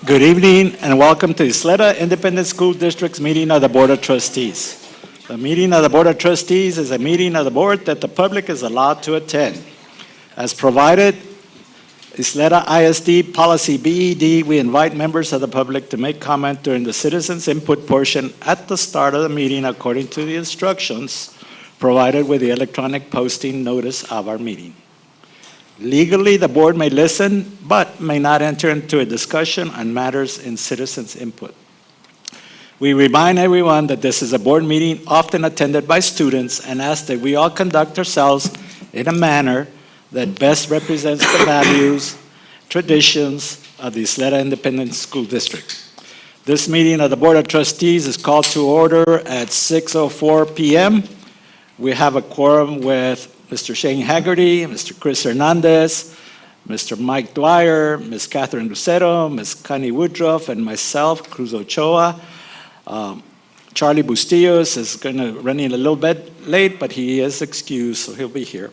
Good evening and welcome to Isleta Independent School District's meeting of the Board of Trustees. The meeting of the Board of Trustees is a meeting of the board that the public is allowed to attend. As provided, Isleta ISD Policy BED, we invite members of the public to make comment during the citizens' input portion at the start of the meeting according to the instructions provided with the electronic posting notice of our meeting. Legally, the board may listen, but may not enter into a discussion on matters in citizens' input. We remind everyone that this is a board meeting often attended by students and ask that we all conduct ourselves in a manner that best represents the values, traditions of the Isleta Independent School District. This meeting of the Board of Trustees is called to order at 6:04 p.m. We have a quorum with Mr. Shane Haggerty, Mr. Chris Hernandez, Mr. Mike Dwyer, Ms. Catherine Lucero, Ms. Connie Woodruff, and myself, Cruz Ochoa. Charlie Bustillos is running a little bit late, but he is excused, so he'll be here.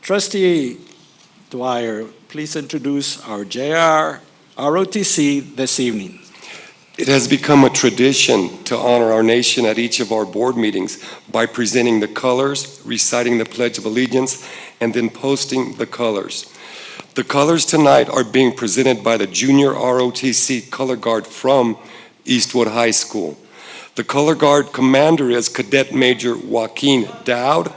Trustee Dwyer, please introduce our JR ROTC this evening. It has become a tradition to honor our nation at each of our board meetings by presenting the colors, reciting the Pledge of Allegiance, and then posting the colors. The colors tonight are being presented by the Junior ROTC Color Guard from Eastwood High School. The Color Guard commander is Cadet Major Joaquin Dowd.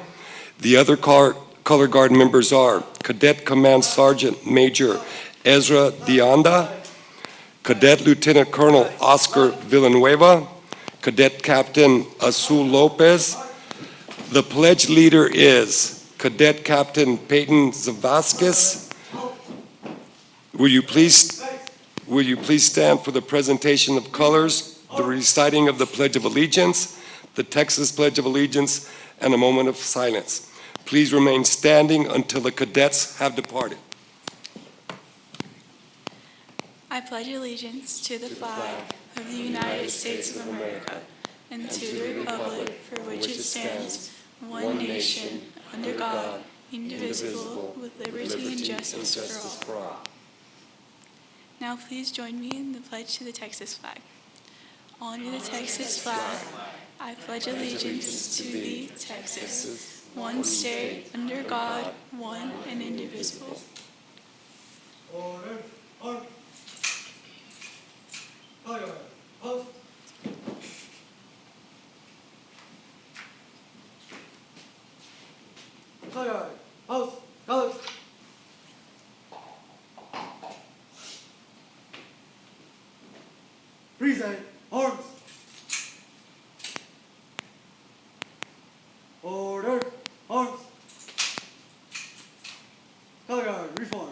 The other Color Guard members are Cadet Command Sergeant Major Ezra Dianda, Cadet Lieutenant Colonel Oscar Villanueva, Cadet Captain Azul Lopez. The pledge leader is Cadet Captain Peyton Zavascus. Will you please stand for the presentation of colors, the reciting of the Pledge of Allegiance, the Texas Pledge of Allegiance, and a moment of silence. Please remain standing until the cadets have departed. I pledge allegiance to the flag of the United States of America and to the republic for which it stands, one nation, under God, indivisible, with liberty and justice for all. Now please join me in the pledge to the Texas flag. Honor the Texas flag. I pledge allegiance to thee, Texas, one state, under God, one and indivisible. Order. Post. Post. Colors. Present. Arms. Order. Arms. Color guard. Reform.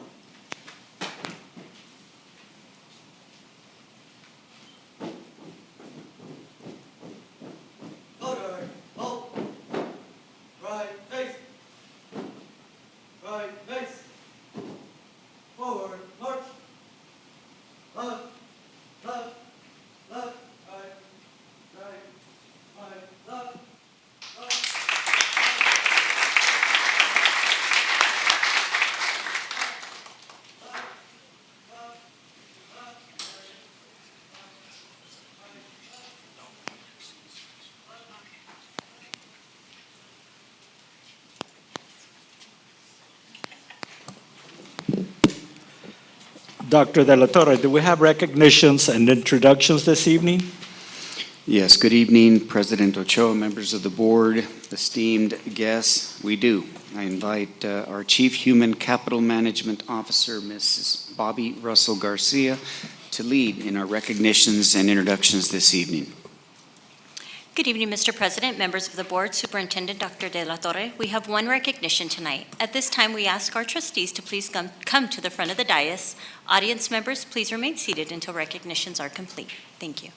Dr. De La Torre, do we have recognitions and introductions this evening? Yes, good evening, President Ochoa, members of the board, esteemed guests. We do. I invite our Chief Human Capital Management Officer, Mrs. Bobby Russell Garcia, to lead in our recognitions and introductions this evening. Good evening, Mr. President, members of the board, Superintendent Dr. De La Torre. We have one recognition tonight. At this time, we ask our trustees to please come to the front of the dais. Audience members, please remain seated until recognitions are complete. Thank you.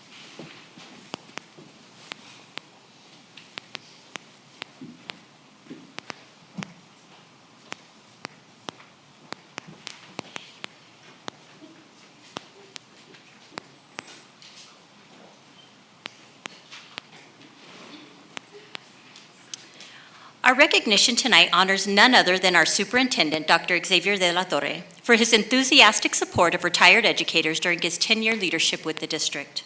Our recognition tonight honors none other than our superintendent, Dr. Xavier de la Torre, for his enthusiastic support of retired educators during his 10-year leadership with the district.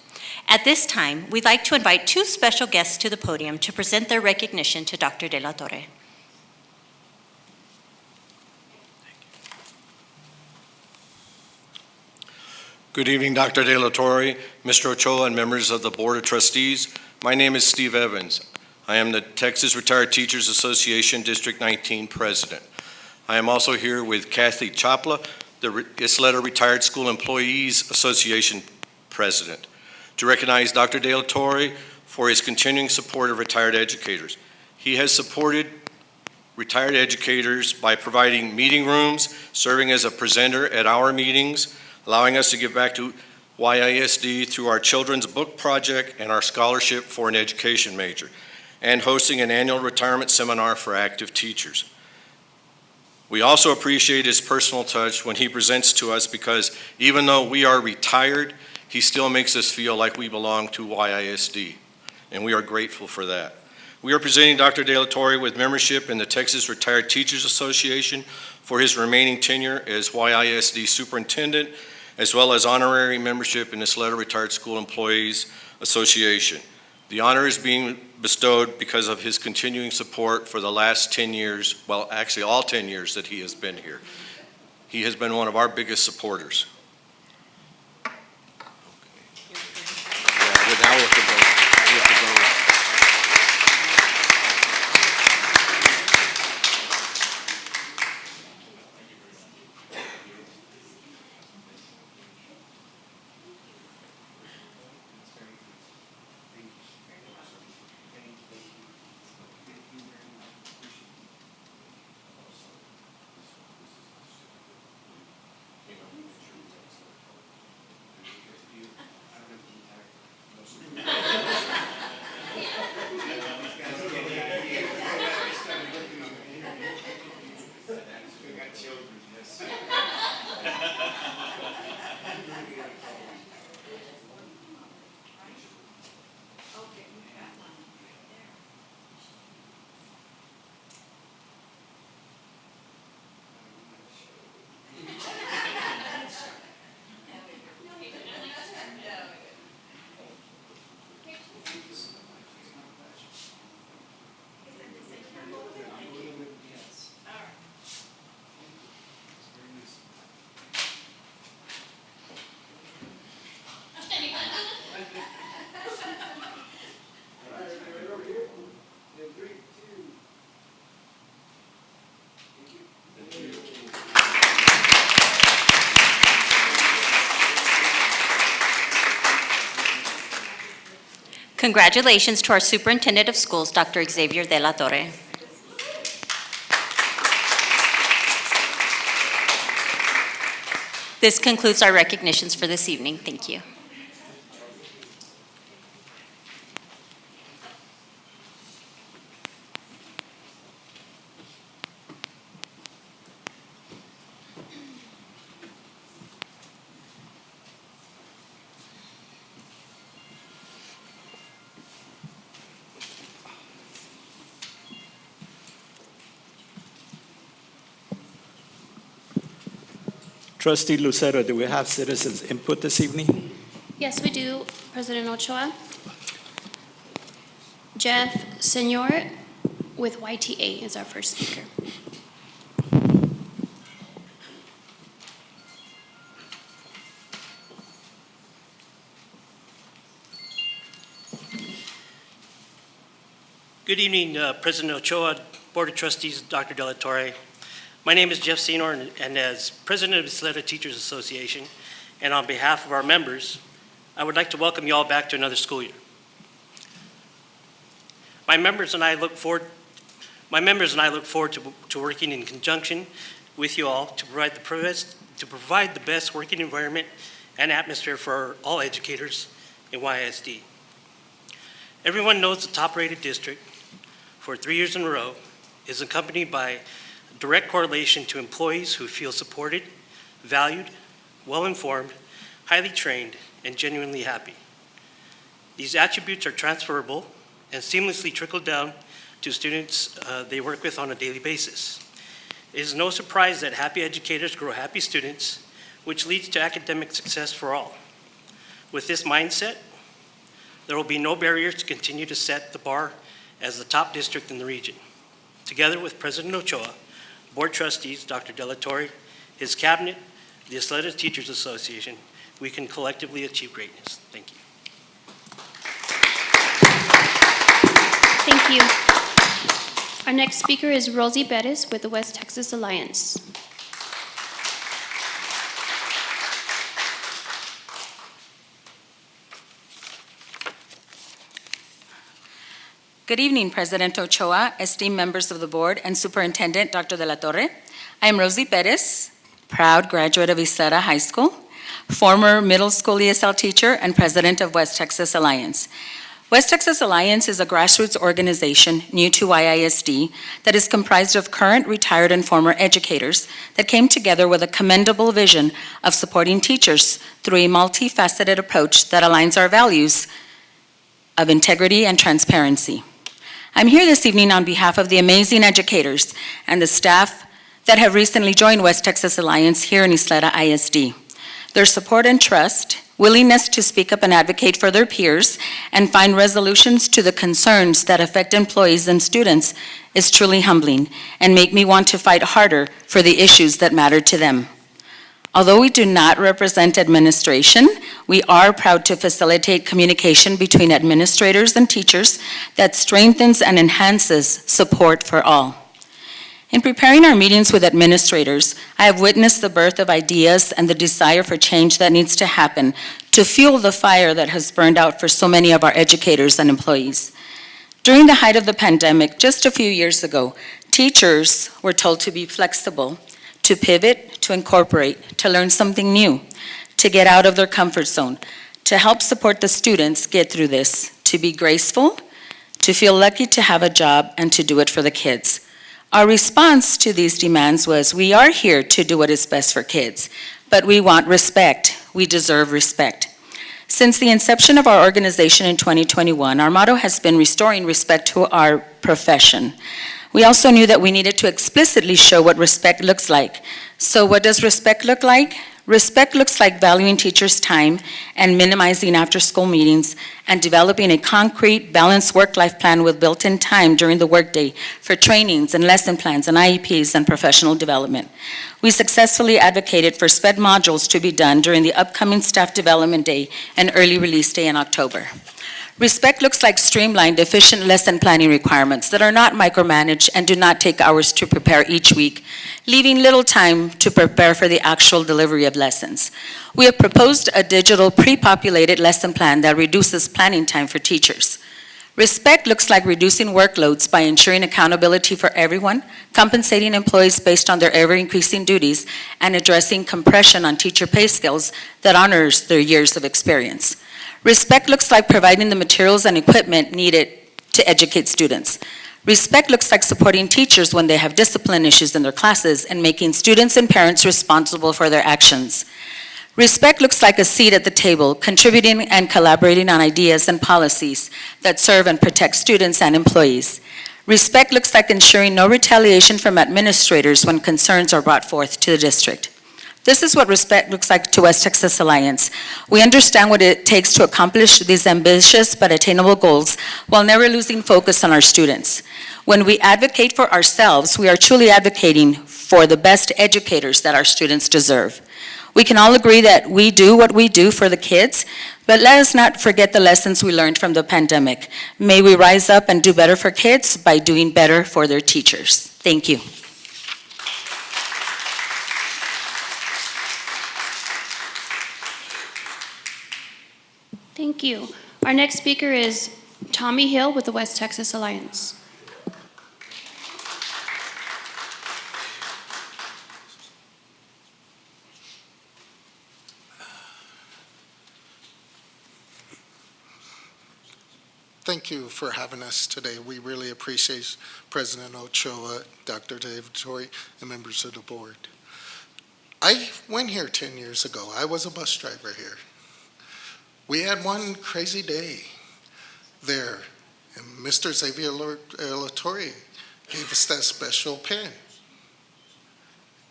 At this time, we'd like to invite two special guests to the podium to present their recognition to Dr. de la Torre. Good evening, Dr. De La Torre, Mr. Ochoa, and members of the Board of Trustees. My name is Steve Evans. I am the Texas Retired Teachers Association District 19 President. I am also here with Kathy Chapla, the Isleta Retired School Employees Association President, to recognize Dr. De La Torre for his continuing support of retired educators. He has supported retired educators by providing meeting rooms, serving as a presenter at our meetings, allowing us to give back to YISD through our children's book project and our scholarship for an education major, and hosting an annual retirement seminar for active teachers. We also appreciate his personal touch when he presents to us, because even though we are retired, he still makes us feel like we belong to YISD, and we are grateful for that. We are presenting Dr. De La Torre with membership in the Texas Retired Teachers Association for his remaining tenure as YISD Superintendent, as well as honorary membership in the Isleta Retired School Employees Association. The honor is being bestowed because of his continuing support for the last 10 years, well, actually all 10 years that he has been here. He has been one of our biggest supporters. Okay. Yeah, now we have to go. We have to go. Congratulations to our Superintendent of Schools, Dr. Xavier de la Torre. This concludes our recognitions for this evening. Thank you. Trustee Lucero, do we have citizens input this evening? Yes, we do, President Ochoa. Jeff Senor with YTA is our first speaker. Good evening, President Ochoa, Board of Trustees, Dr. De La Torre. My name is Jeff Senor, and as President of the Isleta Teachers Association, and on behalf of our members, I would like to welcome you all back to another school year. My members and I look forward to working in conjunction with you all to provide the best working environment and atmosphere for all educators in YISD. Everyone knows the top-rated district for 3 years in a row is accompanied by direct correlation to employees who feel supported, valued, well-informed, highly trained, and genuinely happy. These attributes are transferable and seamlessly trickle down to students they work with on a daily basis. It is no surprise that happy educators grow happy students, which leads to academic success for all. With this mindset, there will be no barriers to continue to set the bar as the top district in the region. Together with President Ochoa, Board Trustees, Dr. De La Torre, his cabinet, the Ysleta Teachers Association, we can collectively achieve greatness. Thank you. Thank you. Our next speaker is Rosie Bettis with the West Texas Alliance. Good evening, President Ochoa, esteemed members of the board, and Superintendent Dr. De La Torre. I am Rosie Bettis, proud graduate of Ysleta High School, former middle school ESL teacher, and president of West Texas Alliance. West Texas Alliance is a grassroots organization new to YISD that is comprised of current, retired, and former educators that came together with a commendable vision of supporting teachers through a multifaceted approach that aligns our values of integrity and transparency. I'm here this evening on behalf of the amazing educators and the staff that have recently joined West Texas Alliance here in Ysleta ISD. Their support and trust, willingness to speak up and advocate for their peers, and find resolutions to the concerns that affect employees and students is truly humbling and make me want to fight harder for the issues that matter to them. Although we do not represent administration, we are proud to facilitate communication between administrators and teachers that strengthens and enhances support for all. In preparing our meetings with administrators, I have witnessed the birth of ideas and the desire for change that needs to happen to fuel the fire that has burned out for so many of our educators and employees. During the height of the pandemic, just a few years ago, teachers were told to be flexible, to pivot, to incorporate, to learn something new, to get out of their comfort zone, to help support the students get through this, to be graceful, to feel lucky to have a job, and to do it for the kids. Our response to these demands was, we are here to do what is best for kids, but we want respect. We deserve respect. Since the inception of our organization in 2021, our motto has been restoring respect to our profession. We also knew that we needed to explicitly show what respect looks like. So what does respect look like? Respect looks like valuing teachers' time and minimizing after-school meetings and developing a concrete, balanced work-life plan with built-in time during the workday for trainings and lesson plans and IEPs and professional development. We successfully advocated for SPED modules to be done during the upcoming Staff Development Day and Early Release Day in October. Respect looks like streamlined, efficient lesson planning requirements that are not micromanaged and do not take hours to prepare each week, leaving little time to prepare for the actual delivery of lessons. We have proposed a digital pre-populated lesson plan that reduces planning time for teachers. Respect looks like reducing workloads by ensuring accountability for everyone, compensating employees based on their ever-increasing duties, and addressing compression on teacher pay scales that honors their years of experience. Respect looks like providing the materials and equipment needed to educate students. Respect looks like supporting teachers when they have discipline issues in their classes and making students and parents responsible for their actions. Respect looks like a seat at the table, contributing and collaborating on ideas and policies that serve and protect students and employees. Respect looks like ensuring no retaliation from administrators when concerns are brought forth to the district. This is what respect looks like to West Texas Alliance. We understand what it takes to accomplish these ambitious but attainable goals while never losing focus on our students. When we advocate for ourselves, we are truly advocating for the best educators that our students deserve. We can all agree that we do what we do for the kids, but let us not forget the lessons we learned from the pandemic. May we rise up and do better for kids by doing better for their teachers. Thank you. Thank you. Our next speaker is Tommy Hill with the West Texas Alliance. Thank you for having us today. We really appreciate President Ochoa, Dr. De La Torre, and members of the board. I went here 10 years ago. I was a bus driver here. We had one crazy day there, And Mr. Xavier Latorre gave us that special pen.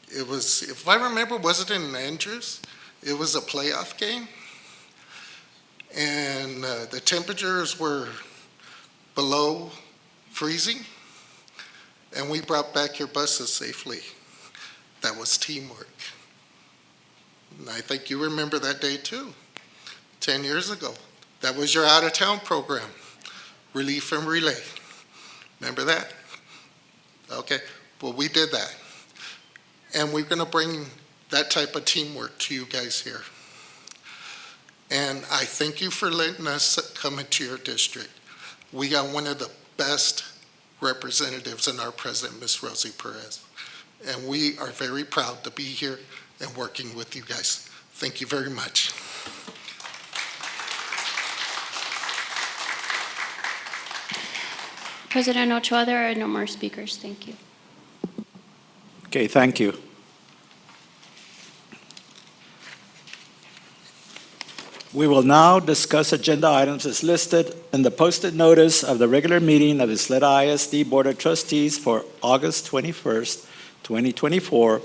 It was, if I remember, was it in Andrews? It was a playoff game. And the temperatures were below freezing. And we brought back your buses safely. That was teamwork. And I think you remember that day too, 10 years ago. That was your out-of-town program, Relief and Relay. Remember that? Okay, well, we did that. And we're going to bring that type of teamwork to you guys here. And I thank you for letting us come into your district. We got one of the best representatives in our president, Ms. Rosie Perez. And we are very proud to be here and working with you guys. Thank you very much. President Ochoa, there are no more speakers. Thank you. Okay, thank you. We will now discuss agenda items as listed in the posted notice of the regular meeting of the Isleta ISD Board of Trustees for August 21st, 2024,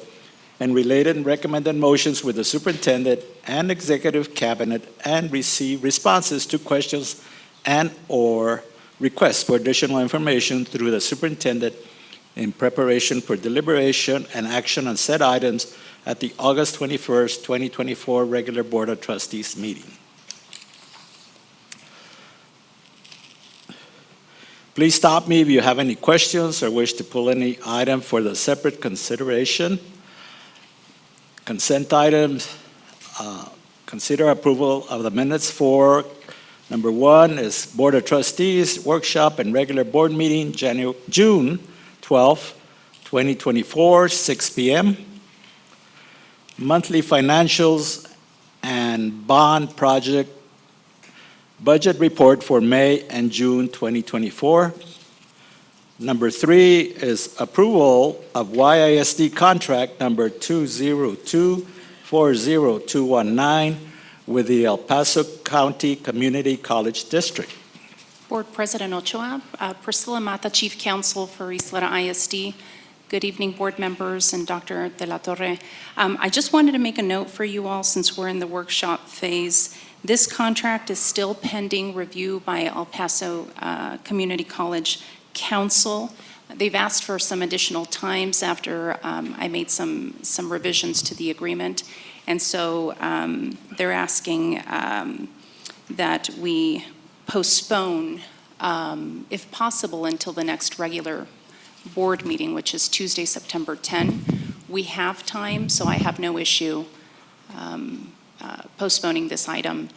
and related and recommended motions with the superintendent and executive cabinet, and receive responses to questions and/or requests for additional information through the superintendent in preparation for deliberation and action on said items at the August 21st, 2024 regular Board of Trustees meeting. Please stop me if you have any questions or wish to pull any item for the separate consideration. Consent items, consider approval of the minutes for number 1 is Board of Trustees workshop and regular board meeting, June 12, 2024, 6 p.m. Monthly financials and bond project budget report for May and June 2024. Number 3 is approval of YISD contract number 202-40219 with the El Paso County Community College District. Board President Ochoa, Priscilla Mata, Chief Counsel for Isleta ISD. Good evening, board members and Dr. De La Torre. I just wanted to make a note for you all since we're in the workshop phase. This contract is still pending review by El Paso Community College Council. They've asked for some additional times after I made some revisions to the agreement. And so they're asking that we postpone, if possible, until the next regular board meeting, which is Tuesday, September 10. We have time, so I have no issue postponing this item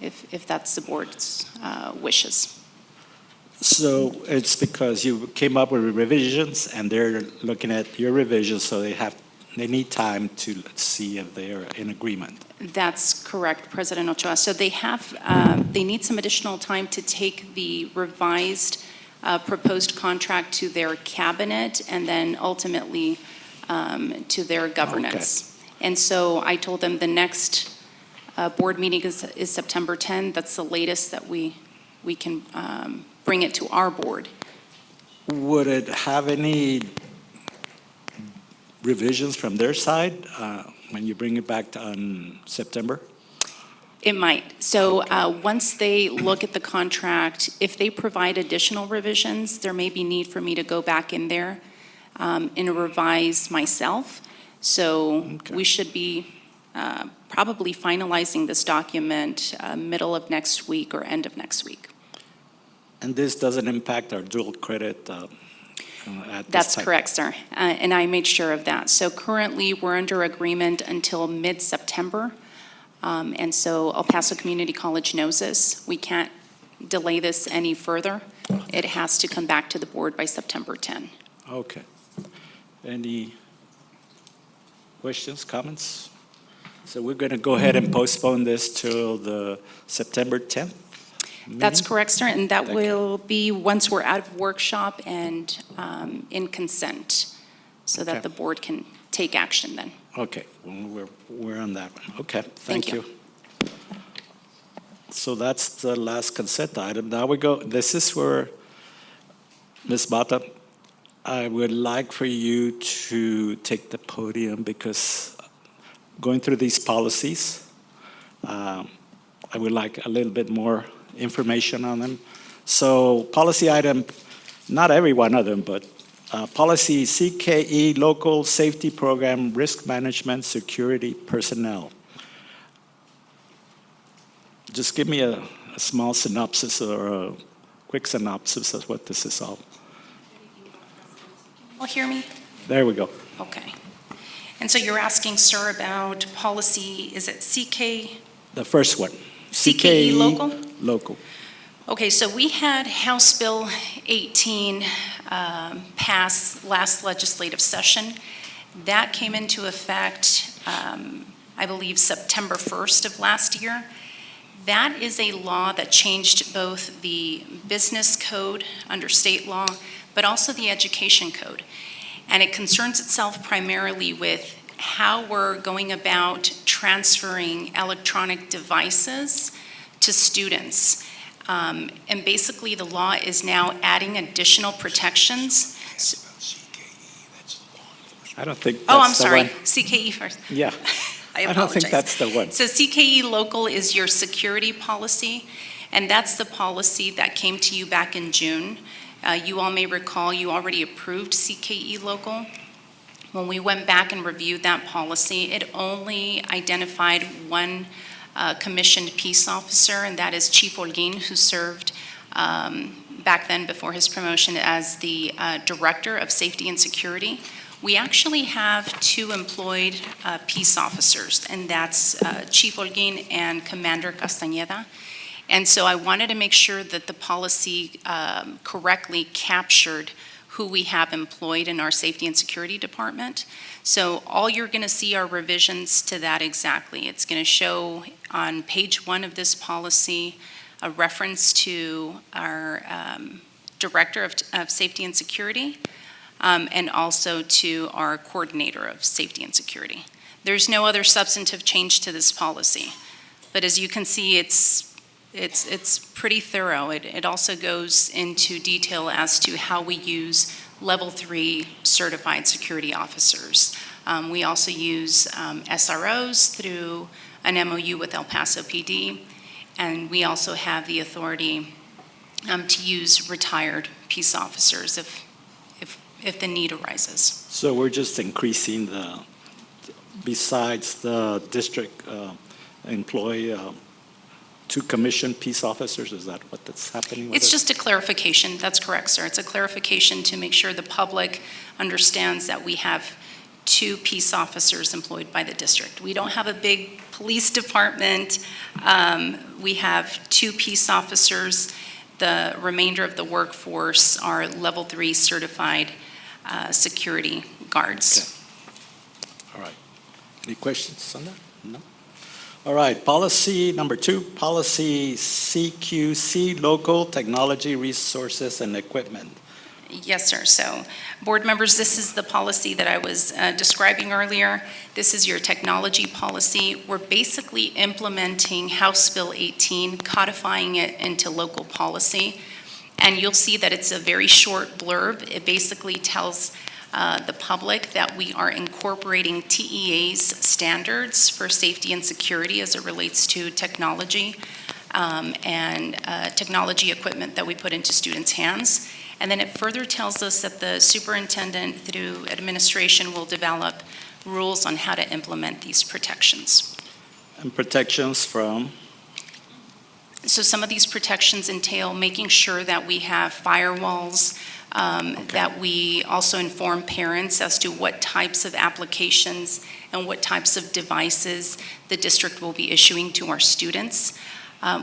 if that's the board's wishes. So it's because you came up with revisions and they're looking at your revisions, so they need time to see if they're in agreement. That's correct, President Ochoa. So they need some additional time to take the revised proposed contract to their cabinet and then ultimately to their governance. Okay. And so I told them the next board meeting is September 10. That's the latest that we can bring it to our board. Would it have any revisions from their side when you bring it back on September? It might. So once they look at the contract, if they provide additional revisions, there may be need for me to go back in there and revise myself. So we should be probably finalizing this document middle of next week or end of next week. And this doesn't impact our dual credit at this That's time? correct, sir. And I made sure of that. So currently, we're under agreement until mid-September. And so El Paso Community College knows this. We can't delay this any further. It has to come back to the board by September 10. Okay. Any questions, comments? So we're going to go ahead and postpone this till the September 10th? That's correct, sir, and that Thank you. will be once we're out of workshop and in consent, so that Okay. the board can take action then. Okay, well, we're on that one. Okay, Thank thank you. So that's the last consent item. Now we go, this is where Ms. Bata, I would like for you to take the podium because going through these policies, I would like a little bit more information on them. So policy item, not every one of them, but policy CKE Local Safety Program Risk Management Security Personnel. Just give me a small synopsis or a quick synopsis of what this is all. All hear me? There we go. Okay. And so you're asking, sir, about policy, is it CK? The first one. CKE local? Local. Okay, so we had House Bill 18 pass last legislative session. That came into effect, I believe, September 1st of last year. That is a law that changed both the business code under state law, but also the education code. And it concerns itself primarily with how we're going about transferring electronic devices to students. And basically, the law is now adding additional protections. I don't think that's Oh, I'm the sorry, one. CKE first. Yeah. I I don't think apologize. that's the one. So CKE Local is your security policy, and that's the policy that came to you back in June. You all may recall you already approved CKE Local. When we went back and reviewed that policy, it only identified one commissioned peace officer, and that is Chief Holguin, who served back then before his promotion as the Director of Safety and Security. We actually have two employed peace officers, and that's Chief Holguin and Commander Castañeda. And so I wanted to make sure that the policy correctly captured who we have employed in our Safety and Security Department. So all you're going to see are revisions to that exactly. It's going to show on page 1 of this policy a reference to our Director of Safety and Security, and also to our Coordinator of Safety and Security. There's no other substantive change to this policy, but as you can see, it's pretty thorough. It also goes into detail as to how we use Level 3 certified security officers. We also use SROs through an MOU with El Paso PD, and we also have the authority to use retired peace officers if the need arises. So we're just increasing besides the district employee, 2 commissioned peace officers, is that what that's happening with It's it? just a clarification. That's correct, sir. It's a clarification to make sure the public understands that we have 2 peace officers employed by the district. We don't have a big police department. We have 2 peace officers. The remainder of the workforce are Level 3 certified security guards. All right. Any questions on that? No? All right, policy number 2, policy CQC, Local Technology Resources and Equipment. Yes, sir. So, board members, this is the policy that I was describing earlier. This is your technology policy. We're basically implementing House Bill 18, codifying it into local policy. And you'll see that it's a very short blurb. It basically tells the public that we are incorporating TEA's standards for safety and security as it relates to technology and technology equipment that we put into students' hands. And then it further tells us that the superintendent, through administration, will develop rules on how to implement these protections. And protections from? So some of these protections entail making sure that we have firewalls, that we also inform parents as to what types of applications and what types of devices the district will be issuing to our students.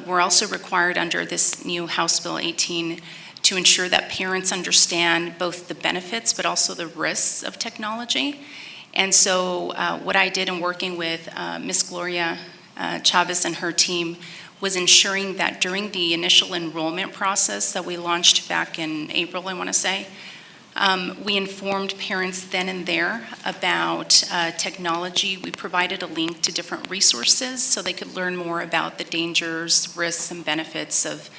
We're also required under this new House Bill 18 to ensure that parents understand both the benefits but also the risks of technology. And so what I did in working with Ms. Gloria Chavez and her team was ensuring that during the initial enrollment process that we launched back in April, I want to say, we informed parents then and there about technology. We provided a link to different resources so they could learn more about the dangers, risks, and benefits of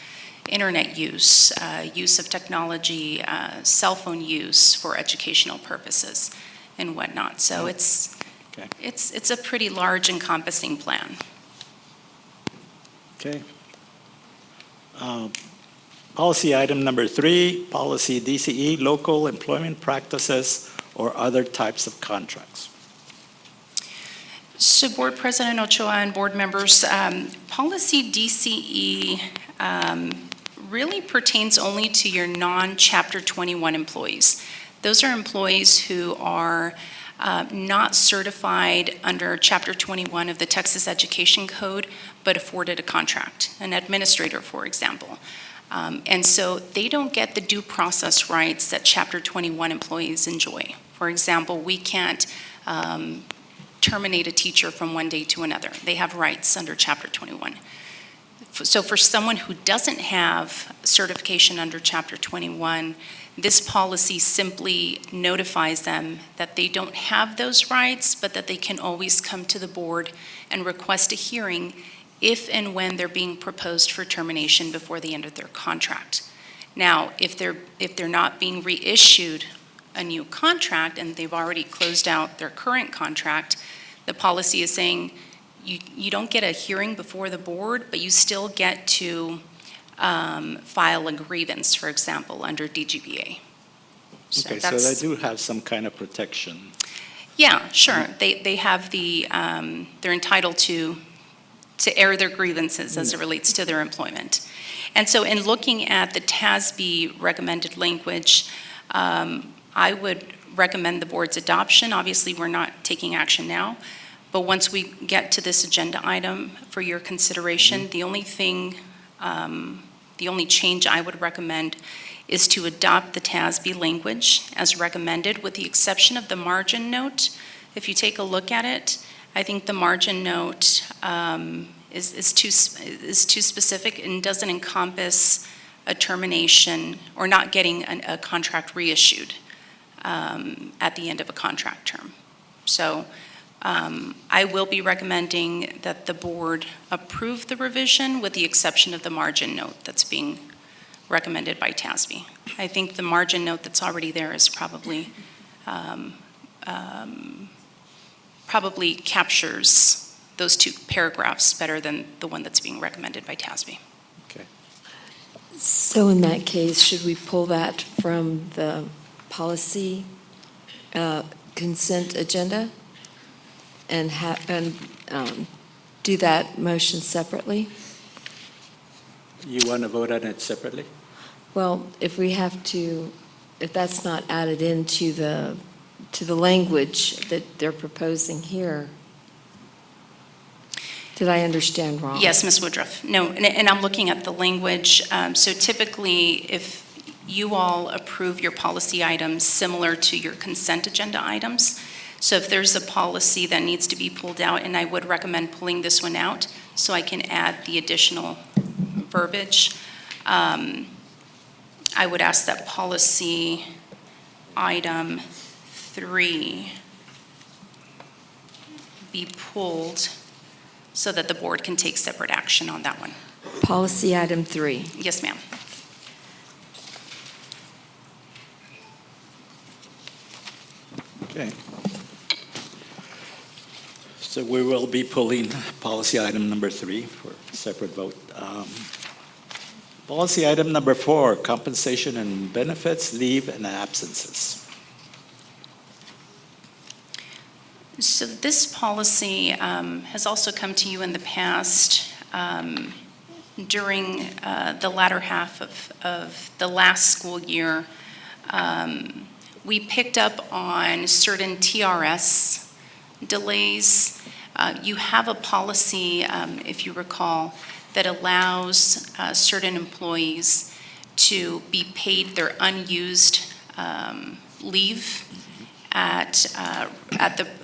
internet use, use of technology, cell phone use for educational purposes and whatnot. So Okay. it's a pretty large encompassing plan. Okay. Policy item number 3, policy DCE, local employment practices or other types of contracts. So Board President Ochoa and board members, policy DCE really pertains only to your non-Chapter 21 employees. Those are employees who are not certified under Chapter 21 of the Texas Education Code, but afforded a contract, an administrator, for example. And so they don't get the due process rights that Chapter 21 employees enjoy. For example, we can't terminate a teacher from one day to another. They have rights under Chapter 21. So for someone who doesn't have certification under Chapter 21, this policy simply notifies them that they don't have those rights, but that they can always come to the board and request a hearing if and when they're being proposed for termination before the end of their contract. Now, if they're not being reissued a new contract and they've already closed out their current contract, the policy is saying you don't get a hearing before the board, but you still get to file a grievance, for example, under DGBA. Okay, so they do have some kind of protection. Yeah, sure. They have they're entitled to air their grievances as it relates to their employment. And so in looking at the TASB recommended language, I would recommend the board's adoption. Obviously, we're not taking action now, but once we get to this agenda item for your consideration, the only change I would recommend is to adopt the TASB language as recommended, with the exception of the margin note. If you take a look at it, I think the margin note is too specific and doesn't encompass a termination or not getting a contract reissued at the end of a contract term. So I will be recommending that the board approve the revision with the exception of the margin note that's being recommended by TASB. I think the margin note that's already there is probably captures those two paragraphs better than the one that's being recommended by TASB. So in that case, should we pull that from the policy consent agenda and do that motion separately? You want to vote on it separately? Well, if that's not added into the language that they're proposing here, did I understand wrong? Yes, Ms. Woodruff. No, and I'm looking at the language. So typically, if you all approve your policy items similar to your consent agenda items, so if there's a policy that needs to be pulled out, and I would recommend pulling this one out so I can add the additional verbiage, I would ask that policy item 3 be pulled so that the board can take separate action on that one. Policy item 3. Yes, ma'am. Okay. So we will be pulling policy item number 3 for separate vote. Policy item number 4, compensation and benefits, leave and absences. So this policy has also come to you in the past during the latter half of the last school year. We picked up on certain TRS delays. You have a policy, if you recall, that allows certain employees to be paid their unused leave at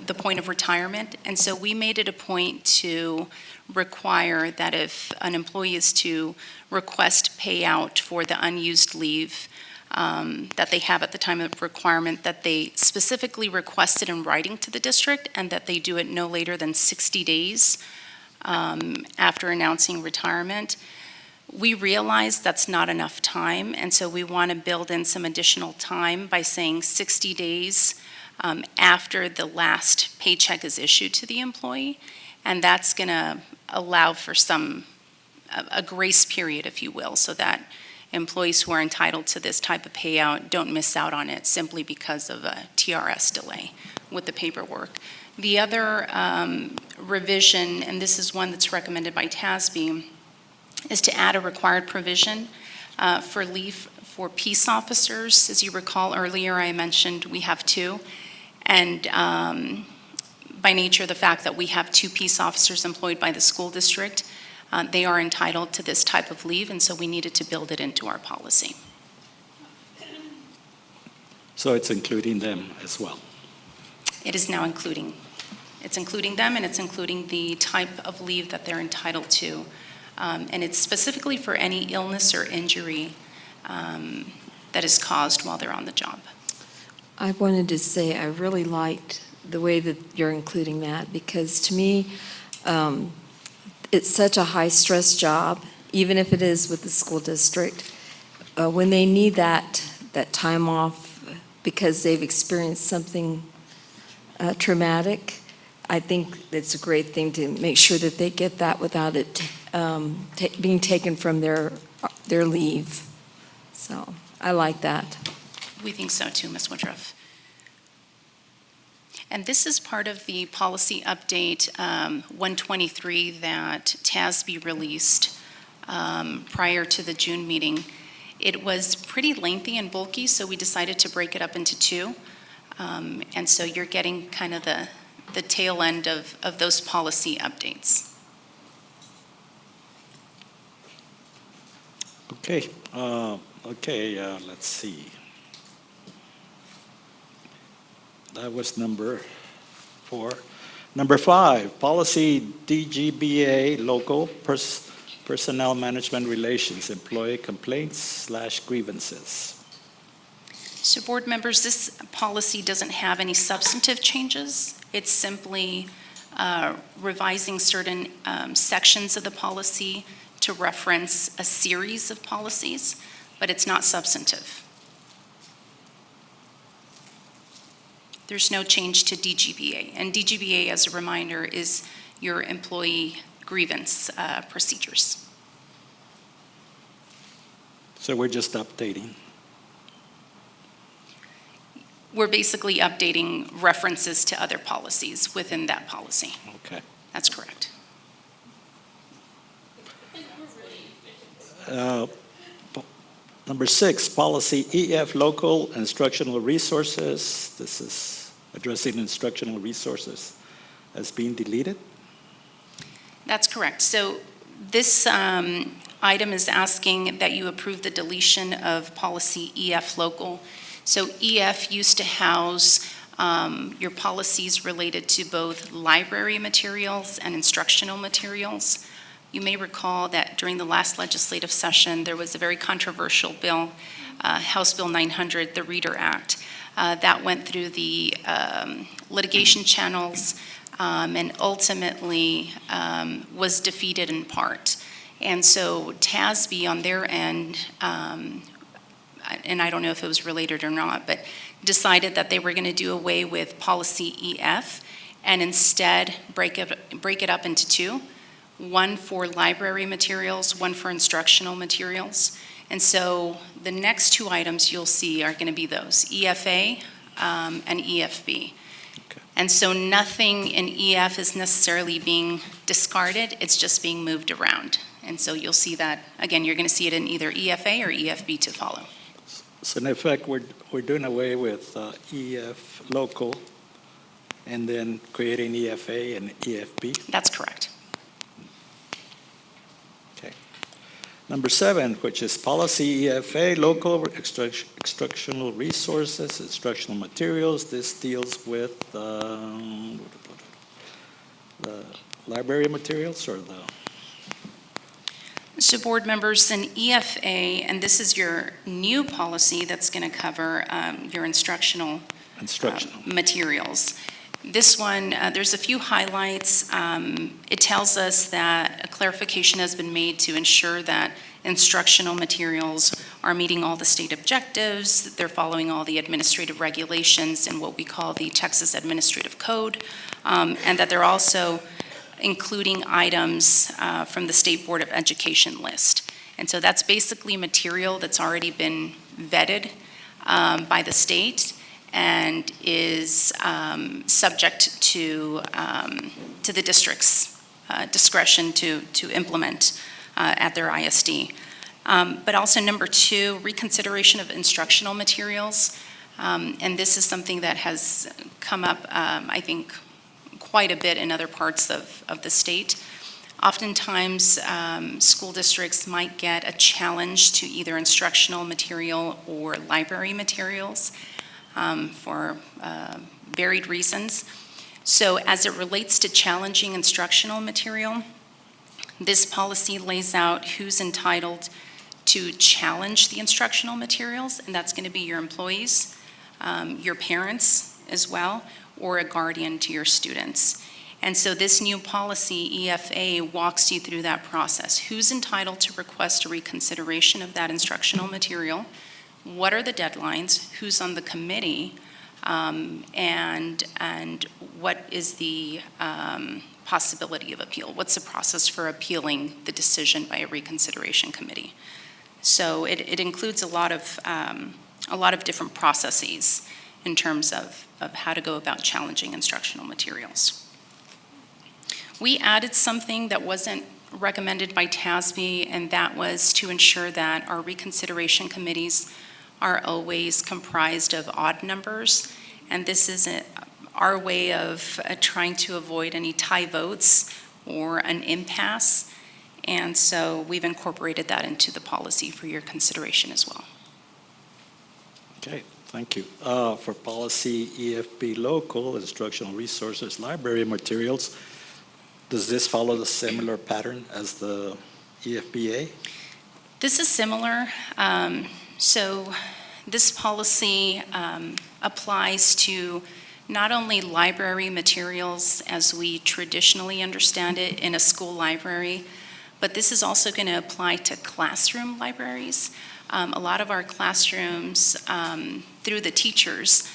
the point of retirement. And so we made it a point to require that if an employee is to request payout for the unused leave that they have at the time of requirement, that they specifically request it in writing to the district and that they do it no later than 60 days after announcing retirement. We realize that's not enough time, and so we want to build in some additional time by saying 60 days after the last paycheck is issued to the employee, and that's going to allow for a grace period, if you will, so that employees who are entitled to this type of payout don't miss out on it simply because of a TRS delay with the paperwork. The other revision, and this is one that's recommended by TASB, is to add a required provision for leave for peace officers. As you recall earlier, I mentioned we have two. And by nature of the fact that we have two peace officers employed by the school district, they are entitled to this type of leave, and so we needed to build it into our policy. So it's including them as well. It is now including them, and it's including the type of leave that they're entitled to. And it's specifically for any illness or injury that is caused while they're on the job. I wanted to say I really liked the way that you're including that, because to me, it's such a high-stress job, even if it is with the school district. When they need that time off because they've experienced something traumatic, I think it's a great thing to make sure that they get that without it being taken from their leave. So I like that. We think so too, Ms. Woodruff. And this is part of the policy update 123 that TASB released prior to the June meeting. It was pretty lengthy and bulky, so we decided to break it up into two. And so you're getting kind of the tail end of those policy updates. Okay, let's see. That was number 4. Number 5, policy DGBA, local personnel management relations, employee complaints / grievances. So board members, this policy doesn't have any substantive changes. It's simply revising certain sections of the policy to reference a series of policies, but it's not substantive. There's no change to DGBA. And DGBA, as a reminder, is your employee grievance procedures. So we're just updating. We're basically updating references to other policies within that policy. Okay. That's correct. Number 6, policy EF, local instructional resources. This is addressing instructional resources as being deleted. That's correct. So this item is asking that you approve the deletion of policy EF local. So EF used to house your policies related to both library materials and instructional materials. You may recall that during the last legislative session, there was a very controversial bill, House Bill 900, the Reader Act, that went through the litigation channels and ultimately was defeated in part. And so TASB on their end, and I don't know if it was related or not, but decided that they were going to do away with policy EF and instead break it up into two. One for library materials, one for instructional materials. And so the next two items you'll see are going to be those, EFA and EFB. Okay. And so nothing in EF is necessarily being discarded, it's just being moved around. And so you'll see that, again, you're going to see it in either EFA or EFB to follow. So in effect, we're doing away with EF local and then creating EFA and EFB. That's correct. Okay. Number 7, which is policy EFA, local instructional resources, instructional materials. This deals with the library materials or the... So board members, in EFA, and this is your new policy that's going to cover your instructional materials. This one, there's a few highlights. It tells us that a clarification has been made to ensure that instructional materials are meeting all the state objectives, that they're following all the administrative regulations in what we call the Texas Administrative Code, and that they're also including items from the State Board of Education list. And so that's basically material that's already been vetted by the state and is subject to the district's discretion to implement at their ISD. But also number 2, reconsideration of instructional materials. And this is something that has come up, I think, quite a bit in other parts of the state. Oftentimes, school districts might get a challenge to either instructional material or library materials for varied reasons. So as it relates to challenging instructional material, this policy lays out who's entitled to challenge the instructional materials, and that's going to be your employees, your parents as well, or a guardian to your students. And so this new policy, EFA, walks you through that process. Who's entitled to request a reconsideration of that instructional material? What are the deadlines? Who's on the committee? And what is the possibility of appeal? What's the process for appealing the decision by a reconsideration committee? So it includes a lot of different processes in terms of how to go about challenging instructional materials. We added something that wasn't recommended by TASB, and that was to ensure that our reconsideration committees are always comprised of odd numbers. And this is our way of trying to avoid any tie votes or an impasse. And so we've incorporated that into the policy for your consideration as well. Okay, thank you. For policy EFB local, instructional resources, library materials, does this follow the similar pattern as the EFBA? This is similar. So this policy applies to not only library materials as we traditionally understand it in a school library, but this is also going to apply to classroom libraries. A lot of our classrooms, through the teachers,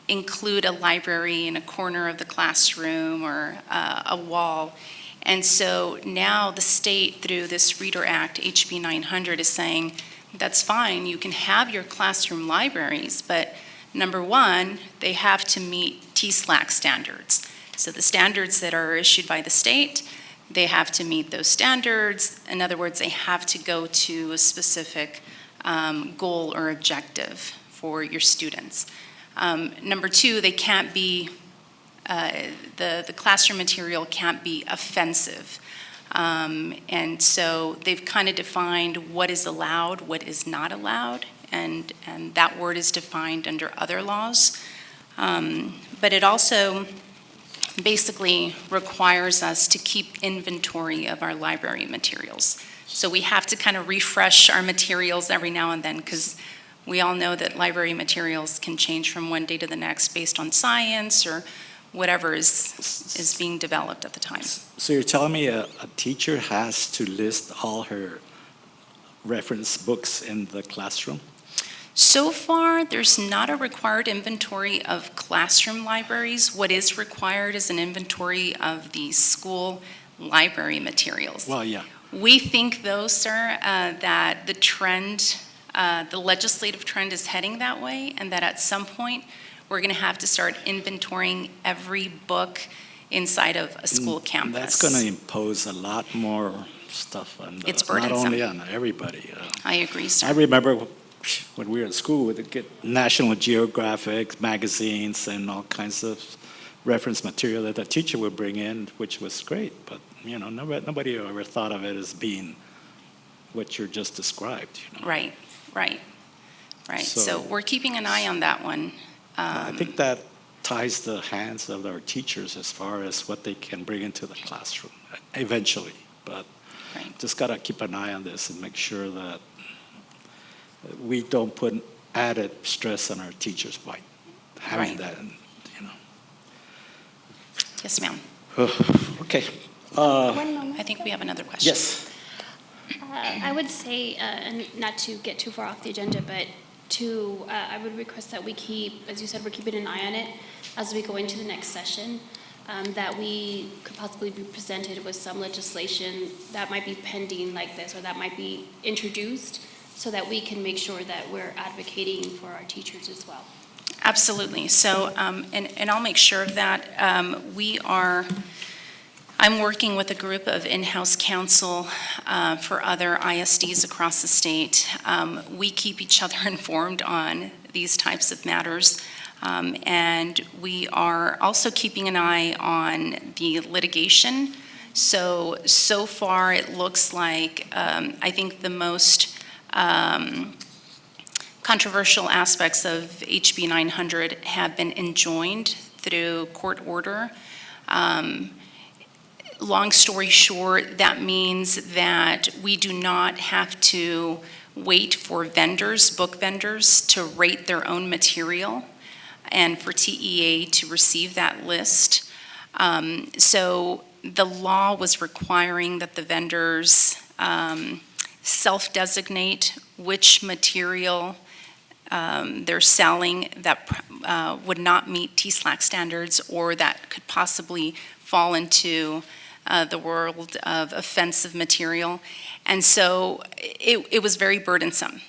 include a library in a corner of the classroom or a wall. And so now the state, through this Reader Act, HB 900, is saying, that's fine, you can have your classroom libraries, but number 1, they have to meet TSLAC standards. So the standards that are issued by the state, they have to meet those standards. In other words, they have to go to a specific goal or objective for your students. Number 2, they can't be, the classroom material can't be offensive. And so they've kind of defined what is allowed, what is not allowed, and that word is defined under other laws. But it also basically requires us to keep inventory of our library materials. So we have to kind of refresh our materials every now and then, because we all know that library materials can change from one day to the next based on science or whatever is being developed at the time. So you're telling me a teacher has to list all her reference books in the classroom? So far, there's not a required inventory of classroom libraries. What is required is an inventory of the school library materials. Well, yeah. We think, though, sir, that the trend, the legislative trend is heading that way, and that at some point, we're going to have to start inventorying every book inside of a school campus. That's going to impose a lot more stuff on It's not burdensome. only on everybody. I agree, sir. I remember when we were in school, we'd get National Geographic magazines and all kinds of reference material that the teacher would bring in, which was great. But you know, nobody ever thought of it as being what you're just described. You know? Right. So- So we're keeping an eye on that one. I think that ties the hands of our teachers as far as what they can bring into the classroom eventually. But Right. just got to keep an eye on this and make sure that we don't put added stress on our teachers by having Right. that. And, you know. Yes, ma'am. Okay. One moment. I think we have another question. Yes. I would say, and not to get too far off the agenda, but I would request that we keep, as you said, we're keeping an eye on it as we go into the next session, that we could possibly be presented with some legislation that might be pending like this, or that might be introduced, so that we can make sure that we're advocating for our teachers as well. Absolutely. So, and I'll make sure of that. I'm working with a group of in-house counsel for other ISDs across the state. We keep each other informed on these types of matters. And we are also keeping an eye on the litigation. So far, it looks like, I think the most controversial aspects of HB 900 have been enjoined through court order. Long story short, that means that we do not have to wait for book vendors, to rate their own material and for TEA to receive that list. So the law was requiring that the vendors self-designate which material they're selling that would not meet TSLAC standards, or that could possibly fall into the world of offensive material. And so it was very burdensome.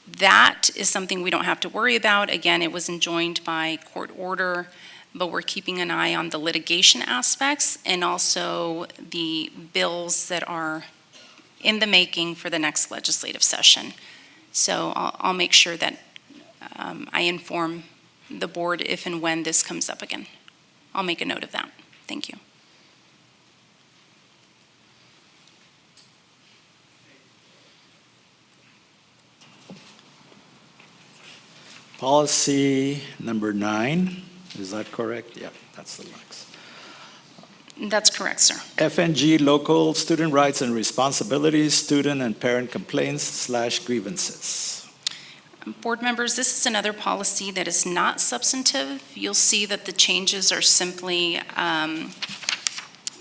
That is something we don't have to worry about. Again, it was enjoined by court order, but we're keeping an eye on the litigation aspects and also the bills that are in the making for the next legislative session. So I'll make sure that I inform the board if and when this comes up again. I'll make a note of that. Thank you. Policy number 9, is that correct? Yeah, that's the next. That's correct, sir. FNG, local student rights and responsibilities, student and parent complaints/grievances. Board members, this is another policy that is not substantive. You'll see that the changes are simply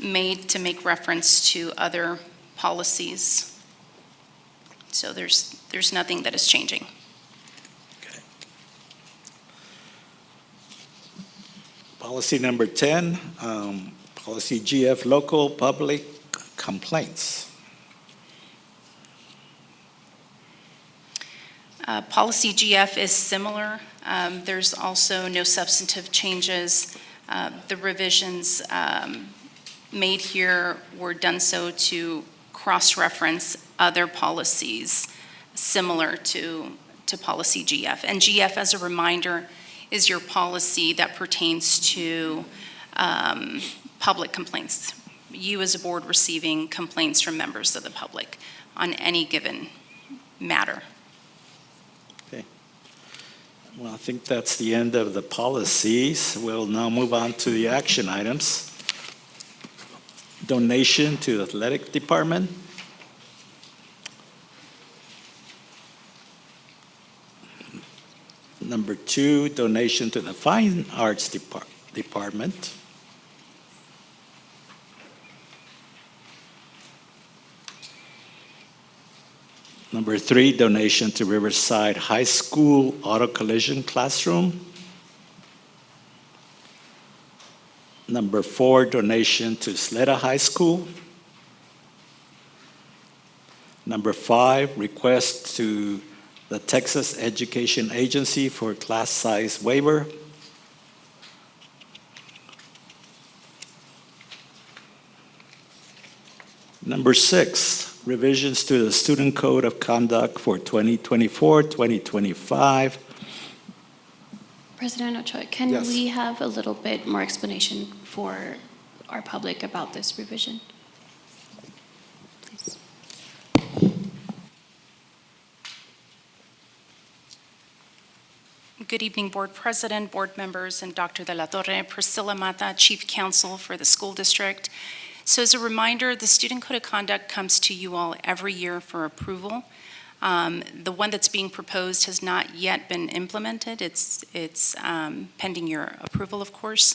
made to make reference to other policies. So there's nothing that is changing. Policy number 10, policy GF, local public complaints. Policy GF is similar. There's also no substantive changes. The revisions made here were done so to cross-reference other policies similar to policy GF. And GF, as a reminder, is your policy that pertains to public complaints. You as a board receiving complaints from members of the public on any given matter. Okay. Well, I think that's the end of the policies. We'll now move on to the action items. Donation to athletic department. Number 2, donation to the Fine Arts Department. Number 3, donation to Riverside High School Auto Collision Classroom. Number 4, donation to Sleda High School. Number 5, request to the Texas Education Agency for class size waiver. Number 6, revisions to the Student Code of Conduct for 2024-2025. President Ochoa, can Yes. we have a little bit more explanation for our public about this revision? Please. Good evening, Board President, board members, and Dr. De La Torre. Priscilla Mata, Chief Counsel for the school district. So as a reminder, the Student Code of Conduct comes to you all every year for approval. The one that's being proposed has not yet been implemented. It's pending your approval, of course.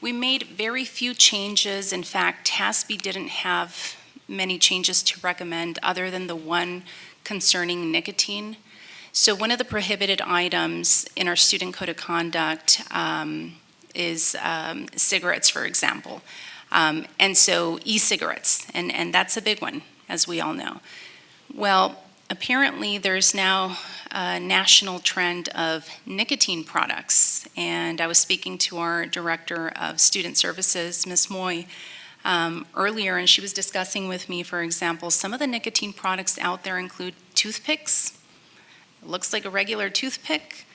We made very few changes. In fact, TASB didn't have many changes to recommend other than the one concerning nicotine. So one of the prohibited items in our student code of conduct is cigarettes, for example. And so e-cigarettes, and that's a big one, as we all know. Well, apparently there's now a national trend of nicotine products, and I was speaking to our Director of Student Services, Ms. Moy, earlier, and she was discussing with me, for example, some of the nicotine products out there include toothpicks. It looks like a regular toothpick.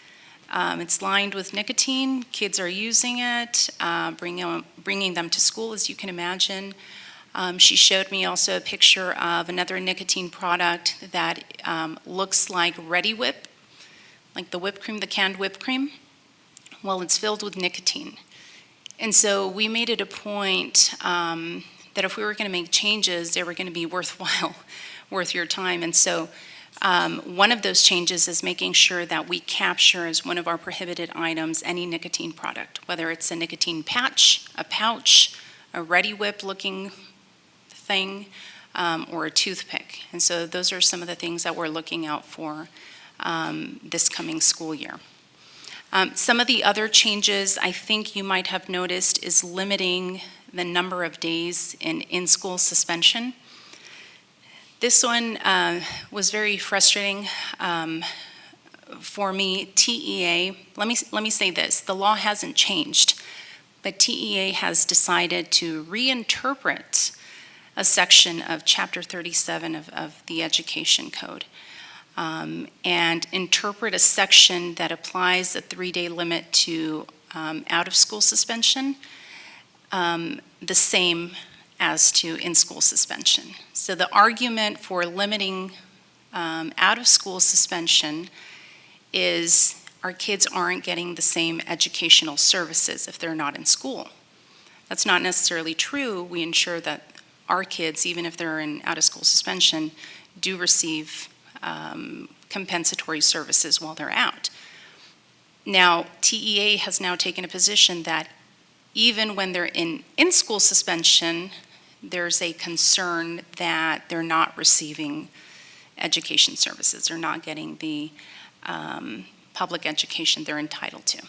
It's lined with nicotine. Kids are using it, bringing them to school, as you can imagine. She showed me also a picture of another nicotine product that looks like Ready Whip, like the whipped cream, the canned whipped cream. Well, it's filled with nicotine. And so we made it a point that if we were going to make changes, they were going to be worthwhile, worth your time. And so one of those changes is making sure that we capture as one of our prohibited items any nicotine product, whether it's a nicotine patch, a pouch, a Ready Whip looking thing, or a toothpick. And so those are some of the things that we're looking out for this coming school year. Some of the other changes I think you might have noticed is limiting the number of days in-school suspension. This one was very frustrating for me. TEA, let me say this, the law hasn't changed, but TEA has decided to reinterpret a section of Chapter 37 of the Education Code and interpret a section that applies a 3-day limit to out-of-school suspension the same as to in-school suspension. So the argument for limiting out-of-school suspension is our kids aren't getting the same educational services if they're not in school. That's not necessarily true. We ensure that our kids, even if they're in out-of-school suspension, do receive compensatory services while they're out. Now, TEA has now taken a position that even when they're in-school suspension, there's a concern that they're not receiving education services. They're not getting the public education they're entitled to.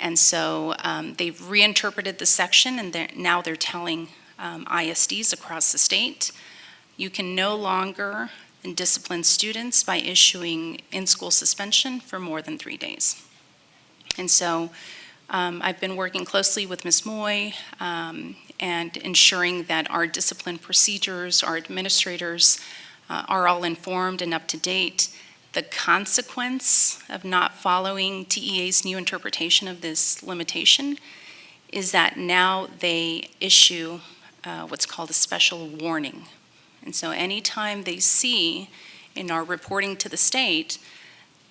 And so they've reinterpreted the section, and now they're telling ISDs across the state, you can no longer discipline students by issuing in-school suspension for more than 3 days. And so I've been working closely with Ms. Moy and ensuring that our discipline procedures, our administrators are all informed and up to date. The consequence of not following TEA's new interpretation of this limitation is that now they issue what's called a special warning. And so anytime they see in our reporting to the state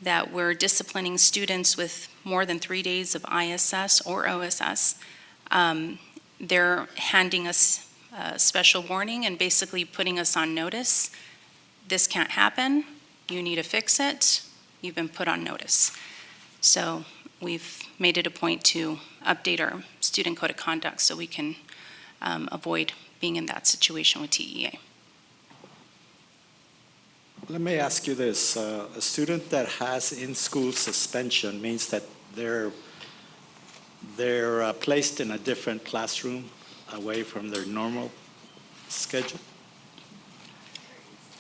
that we're disciplining students with more than 3 days of ISS or OSS, they're handing us a special warning and basically putting us on notice. This can't happen. You need to fix it. You've been put on notice. So we've made it a point to update our student code of conduct so we can avoid being in that situation with TEA. Let me ask you this. A student that has in-school suspension means that they're placed in a different classroom away from their normal schedule?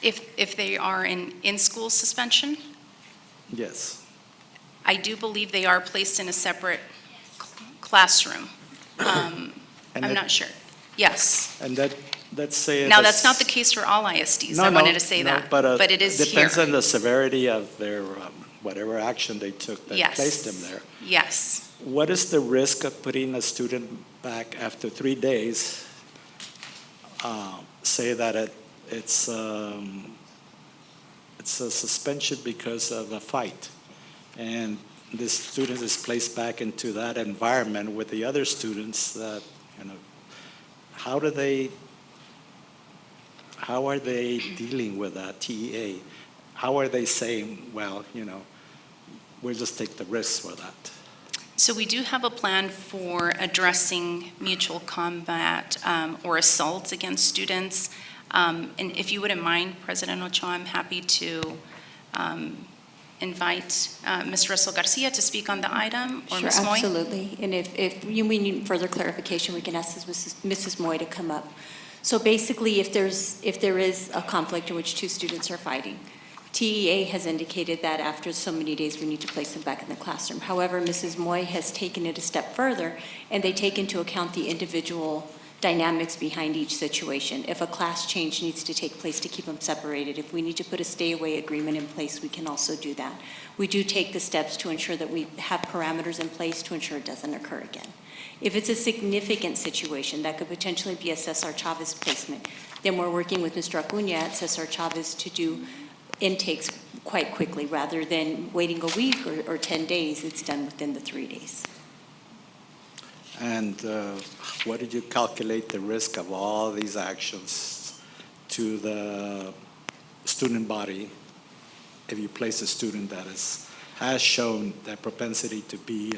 If they are in-school suspension, Yes. I do believe they are placed in a separate classroom. I'm not sure. Yes. And let's say. Now, that's not the case for all ISDs. I wanted to say that. But it is here. Depends on the severity of their, whatever action they took that Yes. placed them there. Yes. What is the risk of putting a student back after 3 days? Say that it's a suspension because of a fight, and this student is placed back into that environment with the other students. That how are they dealing with that TEA? how are they saying, well, we'll just take the risk for that? So we do have a plan for addressing mutual combat or assaults against students. And if you wouldn't mind, President Ochoa, I'm happy to invite Ms. Russell Garcia to speak on the item, or Sure, Ms. Moy. absolutely. And if we need further clarification, we can ask Mrs. Moy to come up. So basically, if there is a conflict in which two students are fighting, TEA has indicated that after so many days, we need to place them back in the classroom. However, Mrs. Moy has taken it a step further, and they take into account the individual dynamics behind each situation. If a class change needs to take place to keep them separated, if we need to put a stay-away agreement in place, we can also do that. We do take the steps to ensure that we have parameters in place to ensure it doesn't occur again. If it's a significant situation that could potentially be a Cesar Chavez placement, then we're working with Mr. Acuña at Cesar Chavez to do intakes quite quickly. Rather than waiting a week or 10 days, it's done within the 3 days. And what did you calculate the risk of all these actions to the student body if you place a student that has shown that propensity to be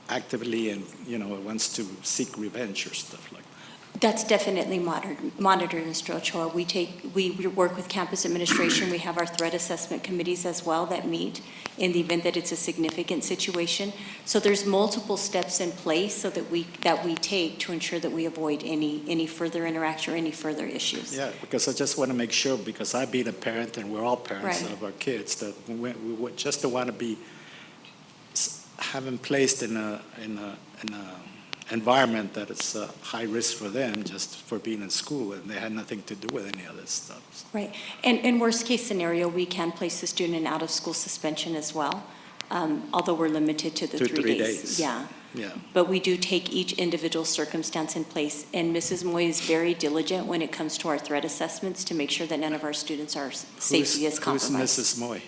actively and, wants to seek revenge or stuff like that? That's definitely monitored, Mr. Ochoa. We work with campus administration. We have our threat assessment committees as well that meet in the event that it's a significant situation. So there's multiple steps in place so that we take to ensure that we avoid any further interaction or any further issues. Yeah, because I just want to make sure, because I've been a parent and we're all parents Right. of our kids, that we just don't want to be having placed in a environment that is high risk for them just for being in school, and they had nothing to do with any of this stuff. Right. And in worst case scenario, we can place the student in out of school suspension as well, although we're limited to the 3 days. Yeah. Yeah. But we do take each individual circumstance in place, and Mrs. Moy is very diligent when it comes to our threat assessments to make sure that none of our students are safety is compromised. Who's Mrs. Moy?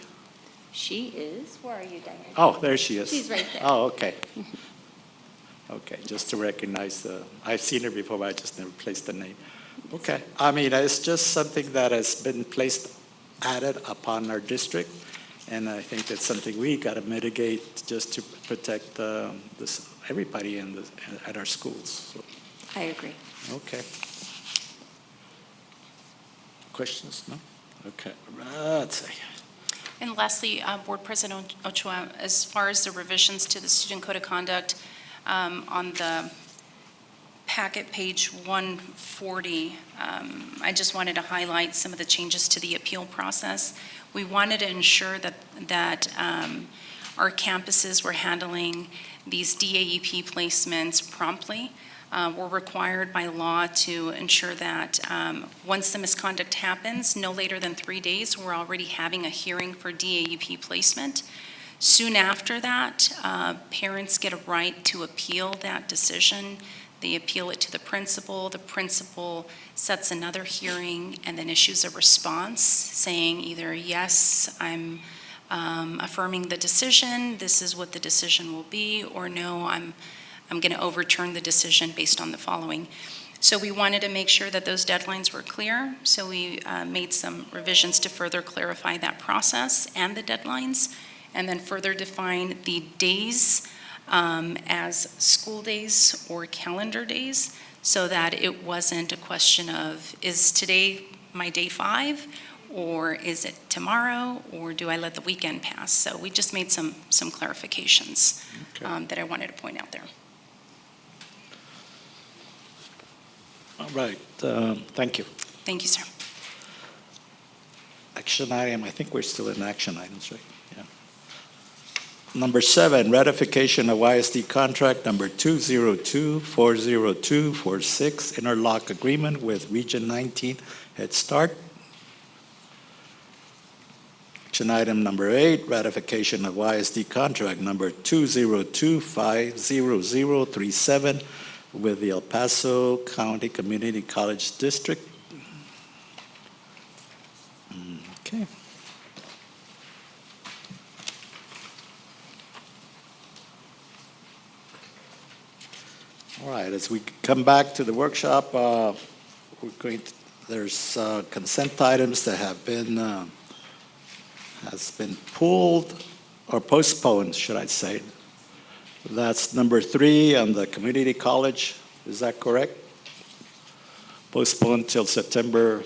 She is, where are you, Diane? Oh, there she is. She's right there. Oh, okay. Okay, just to recognize I've seen her before, but I just never placed the name. Okay, I mean, it's just something that has been added upon our district, and I think that's something we got to mitigate just to protect everybody at our schools. So, I agree. okay. Questions? No? Okay, let's see. And lastly, Board President Ochoa, as far as the revisions to the Student Code of Conduct, on the packet, page 140, I just wanted to highlight some of the changes to the appeal process. We wanted to ensure that our campuses were handling these DAEP placements promptly. We're required by law to ensure that once the misconduct happens, no later than 3 days, we're already having a hearing for DAEP placement. Soon after that, parents get a right to appeal that decision. They appeal it to the principal. The principal sets another hearing and then issues a response saying either, yes, I'm affirming the decision, this is what the decision will be, or no, I'm going to overturn the decision based on the following. So we wanted to make sure that those deadlines were clear, so we made some revisions to further clarify that process and the deadlines, and then further define the days as school days or calendar days, so that it wasn't a question of, is today my day 5, or is it tomorrow, or do I let the weekend pass? So we just made some clarifications that I wanted to point out there. All right, thank you. Thank you, sir. Action item, I think we're still in action items, right? Yeah. Number 7, ratification of ISD contract number 202-40246, interlock agreement with Region 19 Head Start. Action item number 8, ratification of ISD contract number 202-50037 with the El Paso County Community College District. Okay. All right, as we come back to the workshop, we're going to There's consent items that has been pulled or postponed, should I say. That's number 3 on the community college. Is that correct? Postponed till September,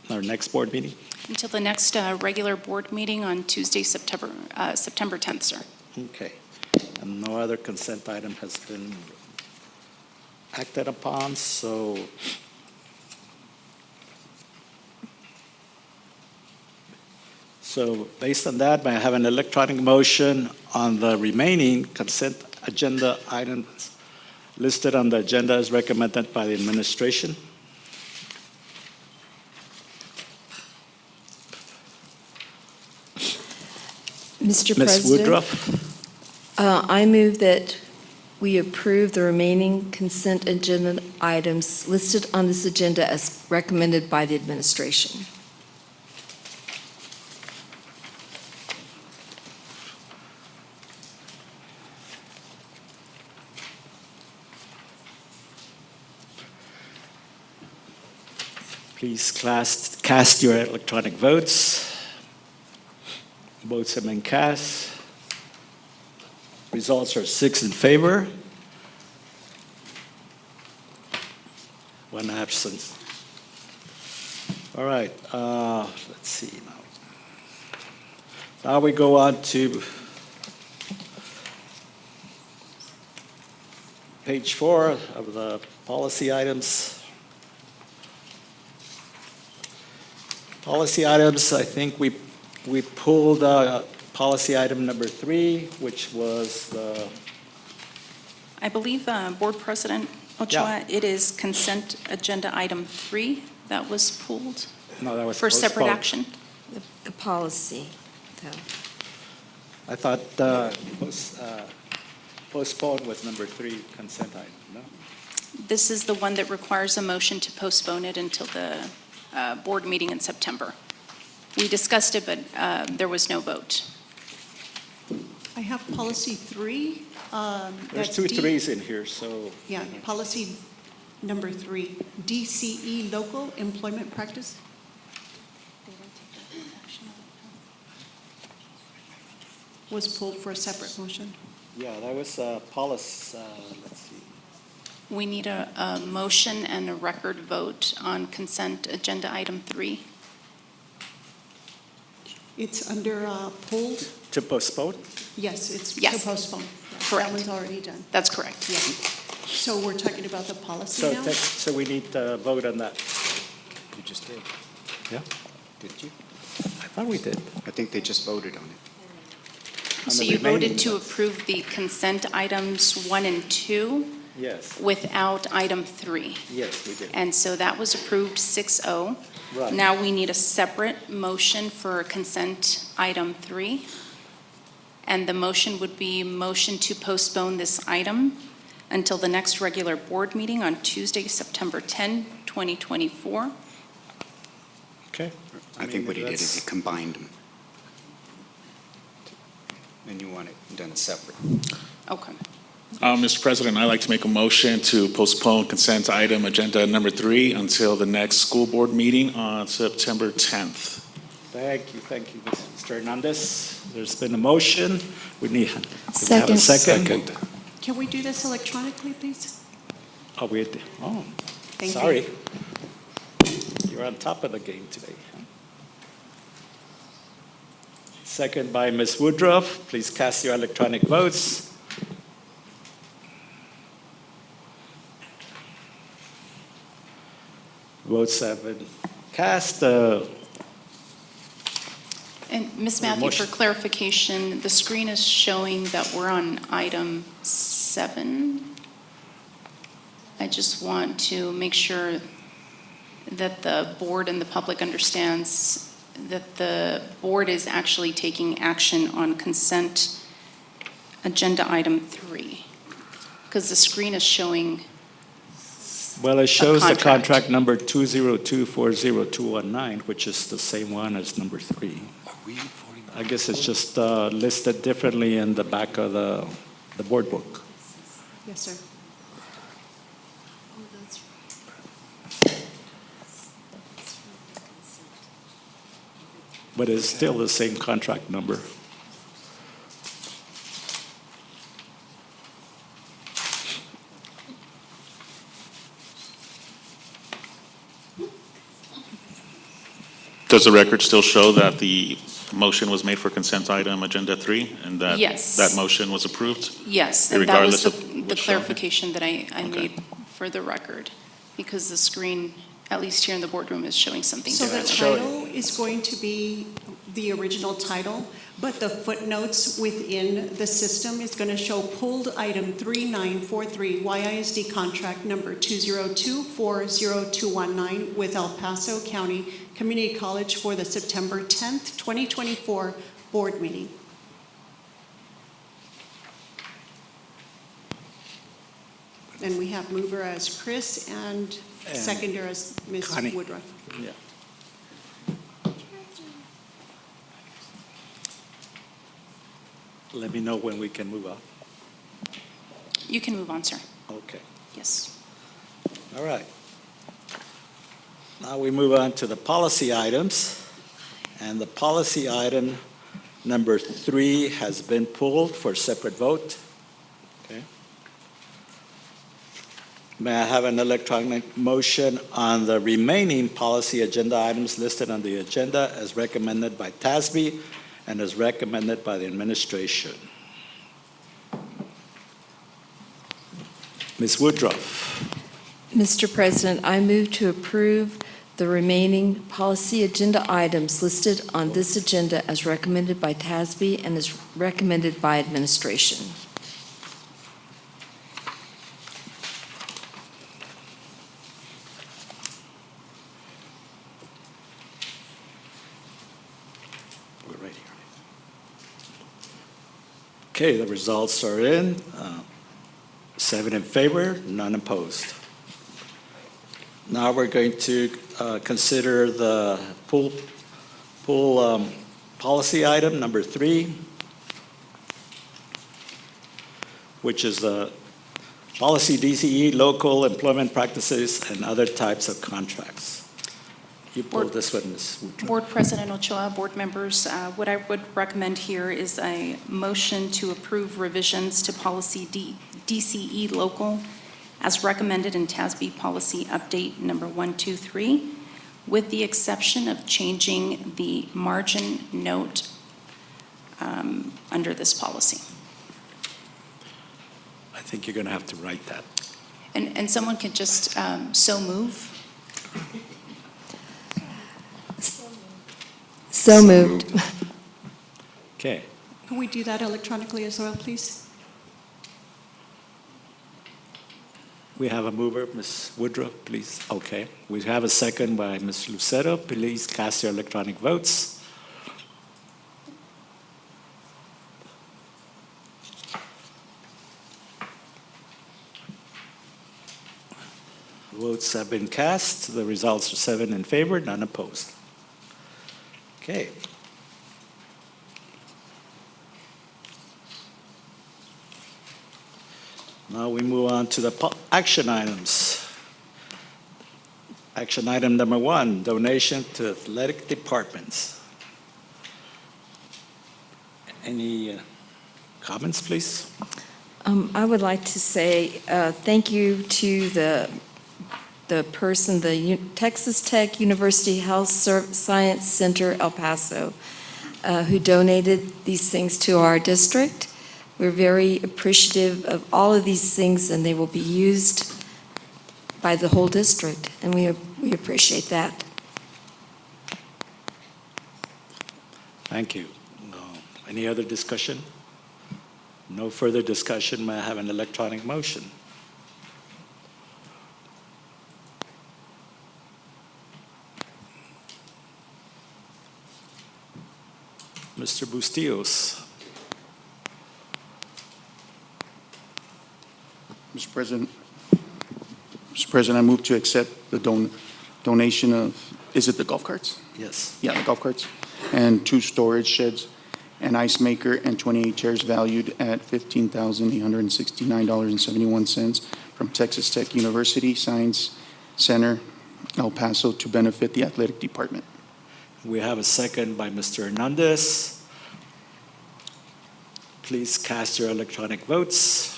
our next board meeting? Until the next regular board meeting on Tuesday, September 10th, sir. Okay. And no other consent item has been acted upon, so based on that, may I have an electronic motion on the remaining consent agenda items listed on the agenda as recommended by the administration? Mr. Ms. President, Woodruff? I move that we approve the remaining consent agenda items listed on this agenda as recommended by the administration. Please cast your electronic votes. Votes have been cast. Results are 6 in favor, 1 absent. All right, let's see now. Now we go on to page 4 of the policy items. Policy items, I think we pulled policy item number 3, which was the, I believe, Board President Ochoa, it is consent agenda item 3 that was pulled no, that was for separate postponed. action. The policy, though. I thought postponed was number 3 consent item, no? This is the one that requires a motion to postpone it until the board meeting in September. We discussed it, but there was no vote. I have policy 3. There's that's 2 D- 3s in here, so Yeah, policy number 3, DCE, local employment practice. Was pulled for a separate motion. yeah, that was policy, let's see. We need a motion and a record vote on consent agenda item 3. It's under pulled. To postpone? Yes, it's to Yes. postpone. Correct. That one's already done. That's correct. Yeah. So we're talking about the policy So, now? so we need to vote on that. You just did. Yeah. Did you? I thought we did. I think they just voted on it. On So the you voted remaining to ones. approve the consent items 1 and 2 Yes, without item 3. yes, we did. And so that was approved 6-0. Right. Now we need a separate motion for consent item 3. And the motion would be motion to postpone this item until the next regular board meeting on Tuesday, September 10, 2024. Okay. I think what he did is that's- he combined them. And you want it done separate. Okay. Mr. President, I'd like to make a motion to postpone consent item agenda number 3 until the next school board meeting on September 10th. Thank you, Mr. Hernandez. There's been a motion. We need, do we have a Second. second? Can we do this electronically, please? Oh, Thank you. sorry. You're on top of the game today. huh? Second by Ms. Woodruff. Please cast your electronic votes. Votes have been cast. And Ms. Matthew, for Motion. clarification, the screen is showing that we're on item 7. I just want to make sure that the board and the public understands that the board is actually taking action on consent agenda item 3. Because the screen is showing, Well, it shows the contract. contract number 202-40219, which is the same one as number 3. Are we 49? I guess it's just listed differently in the back of the board book. Yes, sir. but it's still the same contract number. Does the record still show that the motion was made for consent item agenda 3 and that Yes. that motion was approved? Yes, and that was Regardless of the what's shown? clarification that I Okay. made for the record, because the screen, at least here in the boardroom, is showing something So the different. title is going to be the original title, but the footnotes within the system is going to show pulled item 3943, YISD contract number 202400219 with El Paso County Community College for the September 10th, 2024 board meeting. And we have mover as Chris and And seconder as Ms. Connie. Woodruff. Yeah. Let me know when we can move on. You can move on, sir. Okay. Yes. All right. Now we move on to the policy items. And the policy item number 3 has been pulled for separate vote. Okay. May I have an electronic motion on the remaining policy agenda items listed on the agenda as recommended by TASB and as recommended by the administration? Ms. Woodruff. Mr. President, I move to approve the remaining policy agenda items listed on this agenda as recommended by TASB and as recommended by administration. We're right here. Okay, the results are in. 7 in favor, none opposed. Now we're going to consider the pool policy item number 3, which is the policy DCE, local employment practices, and other types of contracts. You pulled this one, Ms. Woodruff. Board President Ochoa, board members, what I would recommend here is a motion to approve revisions to policy DCE local as recommended in TASB policy update number 123, with the exception of changing the margin note under this policy. I think you're going to have to write that. And someone could just so move. So moved. Okay. Can we do that electronically as well, please? We have a mover, Ms. Woodruff, please. Okay. We have a second by Ms. Lucero. Please cast your electronic votes. Votes have been cast. The results are 7 in favor, none opposed. Okay. Now we move on to the action items. Action item number 1, donation to athletic departments. Any comments, please? I would like to say thank you to the person, the Texas Tech University Health Science Center El Paso, who donated these things to our district. We're very appreciative of all of these things, and they will be used by the whole district, and we appreciate that. Thank you. Any other discussion? No further discussion. May I have an electronic motion? Mr. Bustillos. Mr. President, I move to accept the donation of, is it the golf carts? Yes. Yeah, the golf carts, and 2 storage sheds, an ice maker, and 28 chairs valued at $15,869.71 from Texas Tech University Science Center, El Paso, to benefit the athletic department. We have a second by Mr. Hernandez. Please cast your electronic votes.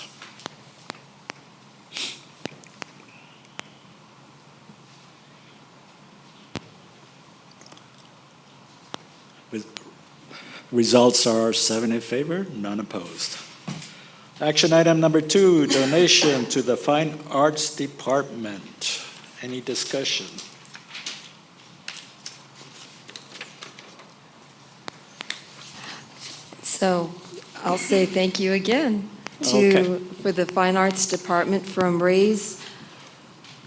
Results are 7 in favor, none opposed. Action item number 2, donation to the Fine Arts Department. Any discussion? So I'll say thank you again Okay. for the Fine Arts Department from Raise,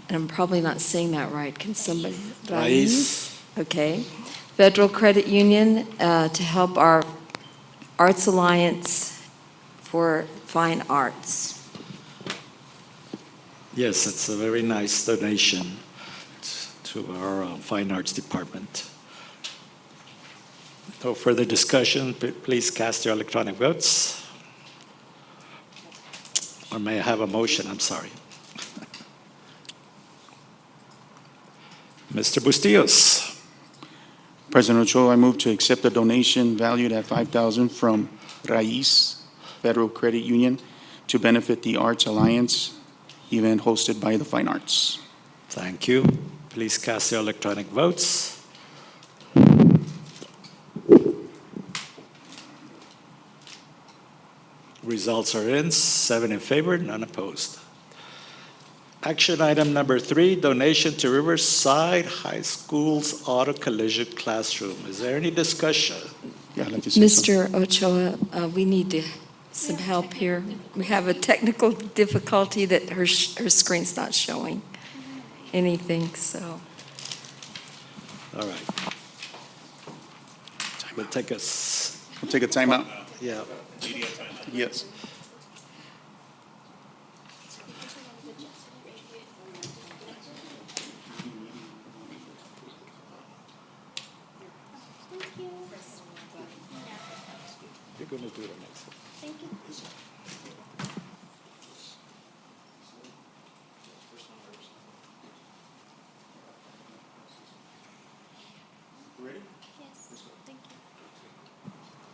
and I'm probably not saying that right. Can somebody? Raíz. Okay. Federal Credit Union to help our Arts Alliance for Fine Arts. Yes, it's a very nice donation to our Fine Arts Department. No further discussion. Please cast your electronic votes. Or may I have a motion? I'm sorry. Mr. Bustillos. President Ochoa, I move to accept the donation valued at $5,000 from Raíz Federal Credit Union to benefit the Arts Alliance event hosted by the Fine Arts. Thank you. Please cast your electronic votes. Results are in, 7 in favor, none opposed. Action item number 3, donation to Riverside High School's auto collision classroom. Is there any discussion? Yeah, I'd like to say something. Mr. Ochoa, we need some help here. We have a technical difficulty that her screen's not showing anything, so. All right. We'll take a, We'll take a timeout. yeah. Yes. You're going to do the next one.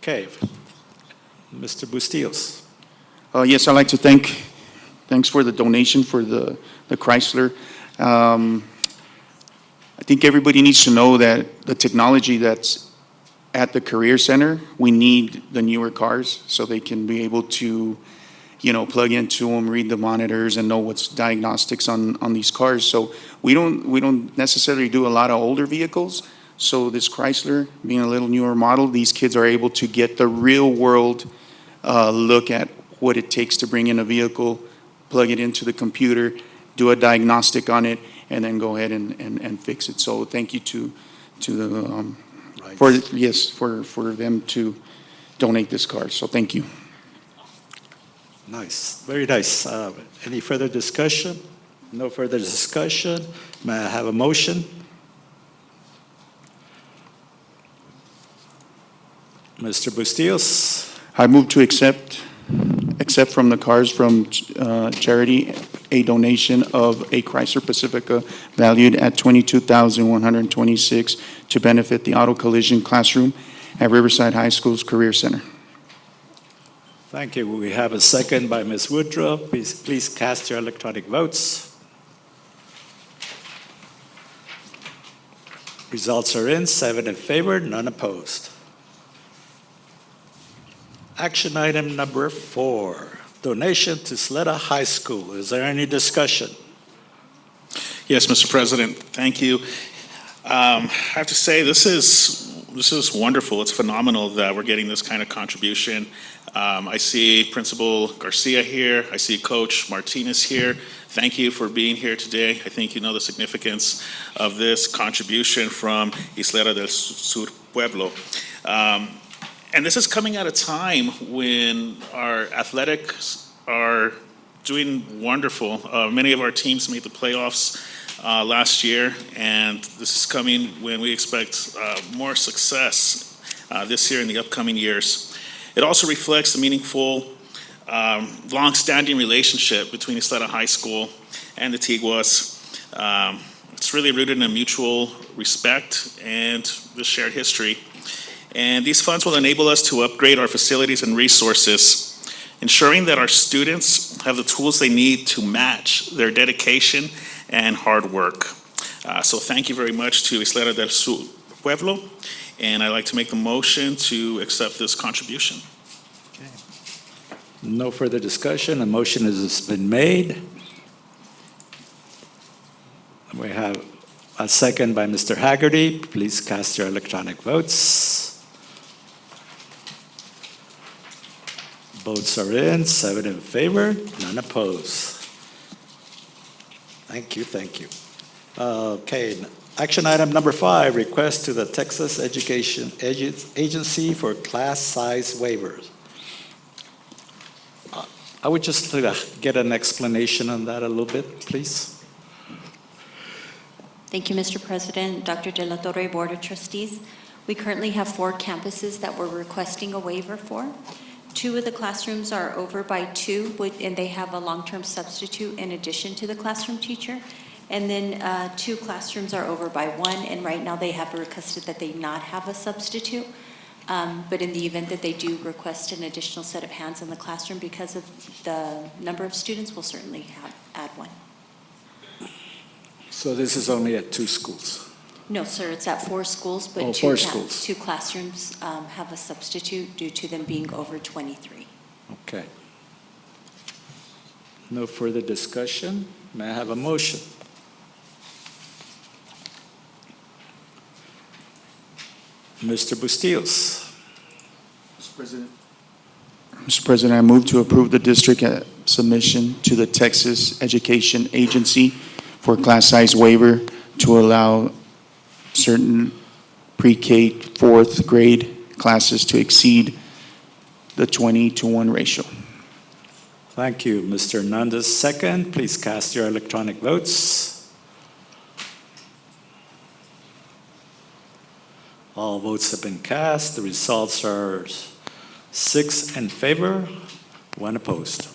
Okay. Mr. Bustillos. Yes, I'd like to thanks for the donation for the Chrysler. I think everybody needs to know that the technology that's at the Career Center, we need the newer cars so they can be able to, plug into them, read the monitors, and know what's diagnostics on these cars. So we don't necessarily do a lot of older vehicles. So this Chrysler, being a little newer model, these kids are able to get the real world look at what it takes to bring in a vehicle, plug it into the computer, do a diagnostic on it, and then go ahead and fix it. So thank you to the for them to donate this car. So thank you. Nice, very nice. Any further discussion? No further discussion. May I have a motion? Mr. Bustillos. I move to accept from the cars from charity a donation of a Chrysler Pacifica valued at $22,126 to benefit the auto collision classroom at Riverside High School's Career Center. Thank you. We have a second by Ms. Woodrow. Please cast your electronic votes. Results are in, 7 in favor, none opposed. Action item number 4, donation to Sleta High School. Is there any discussion? Yes, Mr. President, thank you. I have to say, this is wonderful. It's phenomenal that we're getting this kind of contribution. I see Principal Garcia here. I see Coach Martinez here. Thank you for being here today. I think you know the significance of this contribution from Isleta del Sur Pueblo. And this is coming at a time when our athletics are doing wonderful. Many of our teams made the playoffs last year, and this is coming when we expect more success this year and the upcoming years. It also reflects the meaningful, long-standing relationship between Isleta High School and the Tiguas. It's really rooted in mutual respect and the shared history. And these funds will enable us to upgrade our facilities and resources, ensuring that our students have the tools they need to match their dedication and hard work. So thank you very much to Isleta del Sur Pueblo, and I'd like to make the motion to accept this contribution. No further discussion. A motion has been made. We have a second by Mr. Haggerty. Please cast your electronic votes. Votes are in, 7 in favor, none opposed. Thank you, thank you. Okay, action item number 5, request to the Texas Education Agency for class size waivers. I would just like to get an explanation on that a little bit, please. Thank you, Mr. President, Dr. De La Torre, Board of Trustees. We currently have 4 campuses that we're requesting a waiver for. 2 of the classrooms are over by 2, and they have a long-term substitute in addition to the classroom teacher. And then 2 classrooms are over by 1, and right now they have requested that they not have a substitute. But in the event that they do request an additional set of hands in the classroom because of the number of students, we'll certainly add one. So this is only at 2 schools? No, sir, it's at 4 schools, but Oh, 2 4 schools. 2 classrooms have a substitute due to them being over 23. Okay. No further discussion. May I have a motion? Mr. Bustillos. Mr. President, I move to approve the district submission to the Texas Education Agency for class size waiver to allow certain pre-K 4th grade classes to exceed the 20-to-1 ratio. Thank you, Mr. Hernandez. Second, please cast your electronic votes. All votes have been cast. The results are 6 in favor, 1 opposed.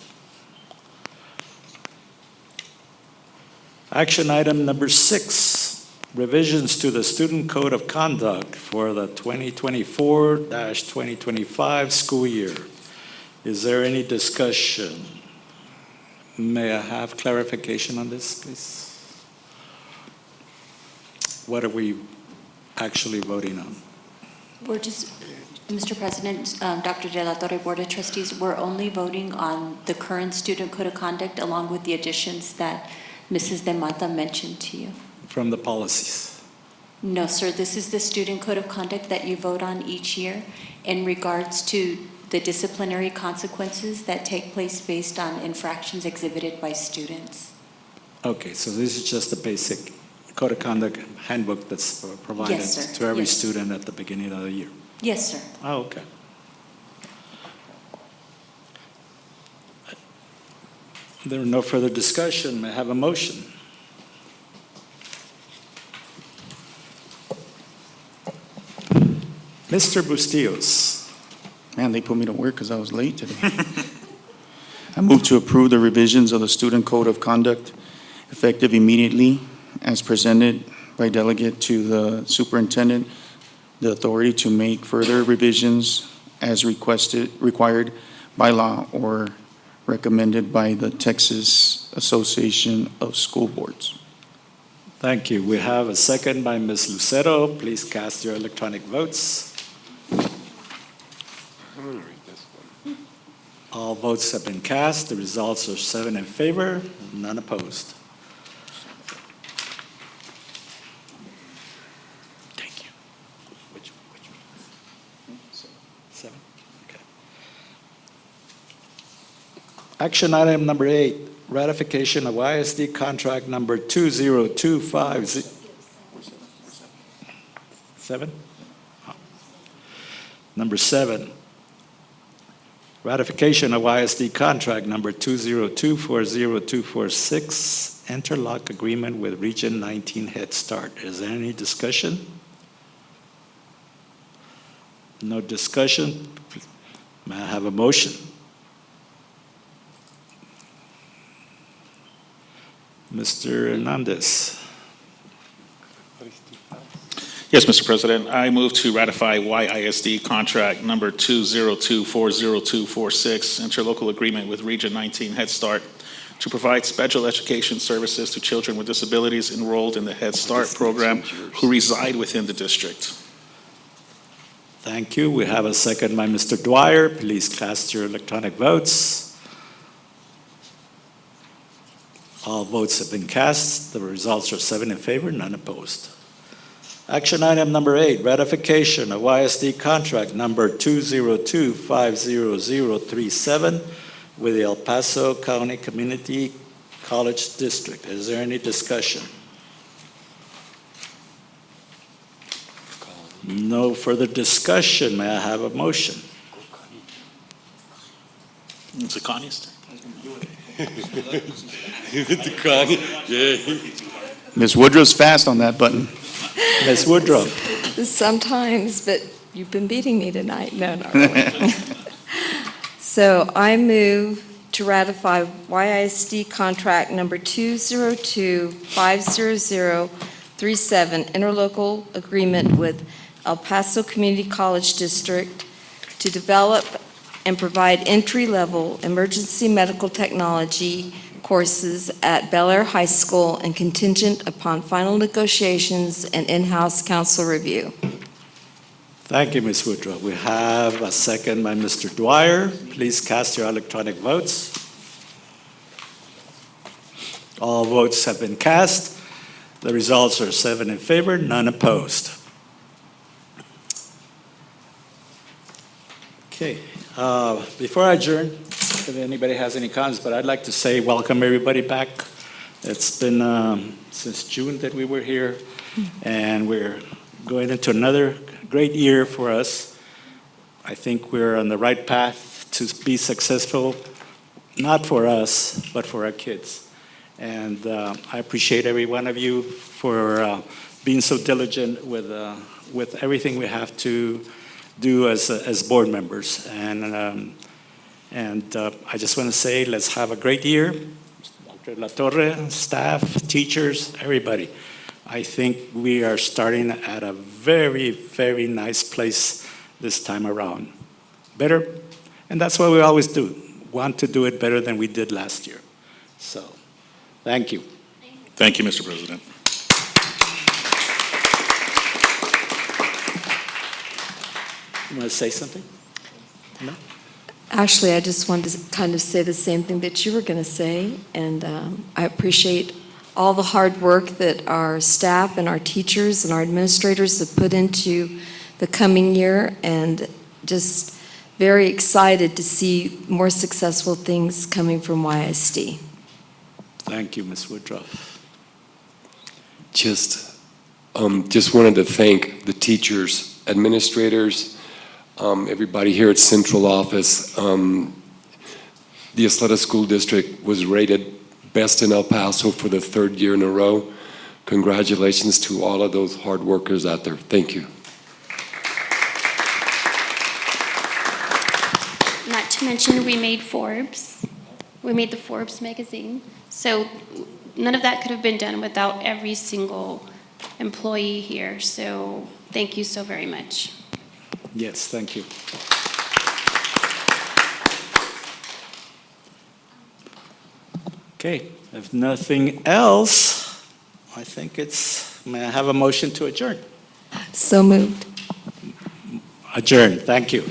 Action item number 6, revisions to the Student Code of Conduct for the 2024-2025 school year. Is there any discussion? May I have clarification on this, please? What are we actually voting on? We're just, Mr. President, Dr. De La Torre, Board of Trustees, we're only voting on the current Student Code of Conduct along with the additions that Mrs. De Mata mentioned to you. From the policies? No, sir, this is the Student Code of Conduct that you vote on each year in regards to the disciplinary consequences that take place based on infractions exhibited by students. Okay, so this is just a basic Code of Conduct handbook that's provided Yes, sir. to every Yes. student at the beginning of the year? Yes, sir. Oh, okay. There are no further discussion. May I have a motion? Mr. Bustillos. Man, they put me to work because I was late today. I move to approve the revisions of the Student Code of Conduct effective immediately as presented by delegate to the superintendent, the authority to make further revisions as required by law or recommended by the Texas Association of School Boards. Thank you. We have a second by Ms. Lucero. Please cast your electronic votes. I'm going to read this one. All votes have been cast. The results are 7 in favor, none opposed. Thank you. Which one? 7? Okay. Action item number 8, ratification of ISD contract number 2025. 7? Number 7, ratification of ISD contract number 202-40246, interlock agreement with Region 19 Head Start. Is there any discussion? No discussion? May I have a motion? Mr. Hernandez. Yes, Mr. President, I move to ratify YISD contract number 202-40246, interlocal agreement with Region 19 Head Start to provide special education services to children with disabilities enrolled in the Head Start program who reside within the district. Thank you. We have a second by Mr. Dwyer. Please cast your electronic votes. All votes have been cast. The results are 7 in favor, none opposed. Action item number 8, ratification of YSD contract number 202-50037 with the El Paso County Community College District. Is there any discussion? No further discussion. May I have a motion? Is it Connie's? Ms. Woodruff's fast on that button. Ms. Woodruff. Sometimes, but you've been beating me tonight. No, not really. So I move to ratify YISD contract number 202-50037, interlocal agreement with El Paso Community College District to develop and provide entry-level emergency medical technology courses at Bel Air High School and contingent upon final negotiations and in-house council review. Thank you, Ms. Woodruff. We have a second by Mr. Dwyer. Please cast your electronic votes. All votes have been cast. The results are 7 in favor, none opposed. Okay, before I adjourn, if anybody has any comments, but I'd like to say welcome everybody back. It's been since June that we were here, and we're going into another great year for us. I think we're on the right path to be successful, not for us, but for our kids. And I appreciate every one of you for being so diligent with everything we have to do as board members. And I just want to say, let's have a great year. Dr. La Torre, staff, teachers, everybody. I think we are starting at a very, very nice place this time around. Better, and that's what we always do. Want to do it better than we did last year. So, thank you. Thank you, Mr. President. You want to say something? No? Actually, I just wanted to kind of say the same thing that you were going to say, and I appreciate all the hard work that our staff and our teachers and our administrators have put into the coming year, and just very excited to see more successful things coming from YSD. Thank you, Ms. Woodruff. Just wanted to thank the teachers, administrators, everybody here at Central Office. The Ysleta School District was rated best in El Paso for the 3rd year in a row. Congratulations to all of those hard workers out there. Thank you. Not to mention, we made Forbes. We made the Forbes magazine. So none of that could have been done without every single employee here. So thank you so very much. Yes, thank you. Okay, if nothing else, I think may I have a motion to adjourn? So moved. Adjourn, thank you.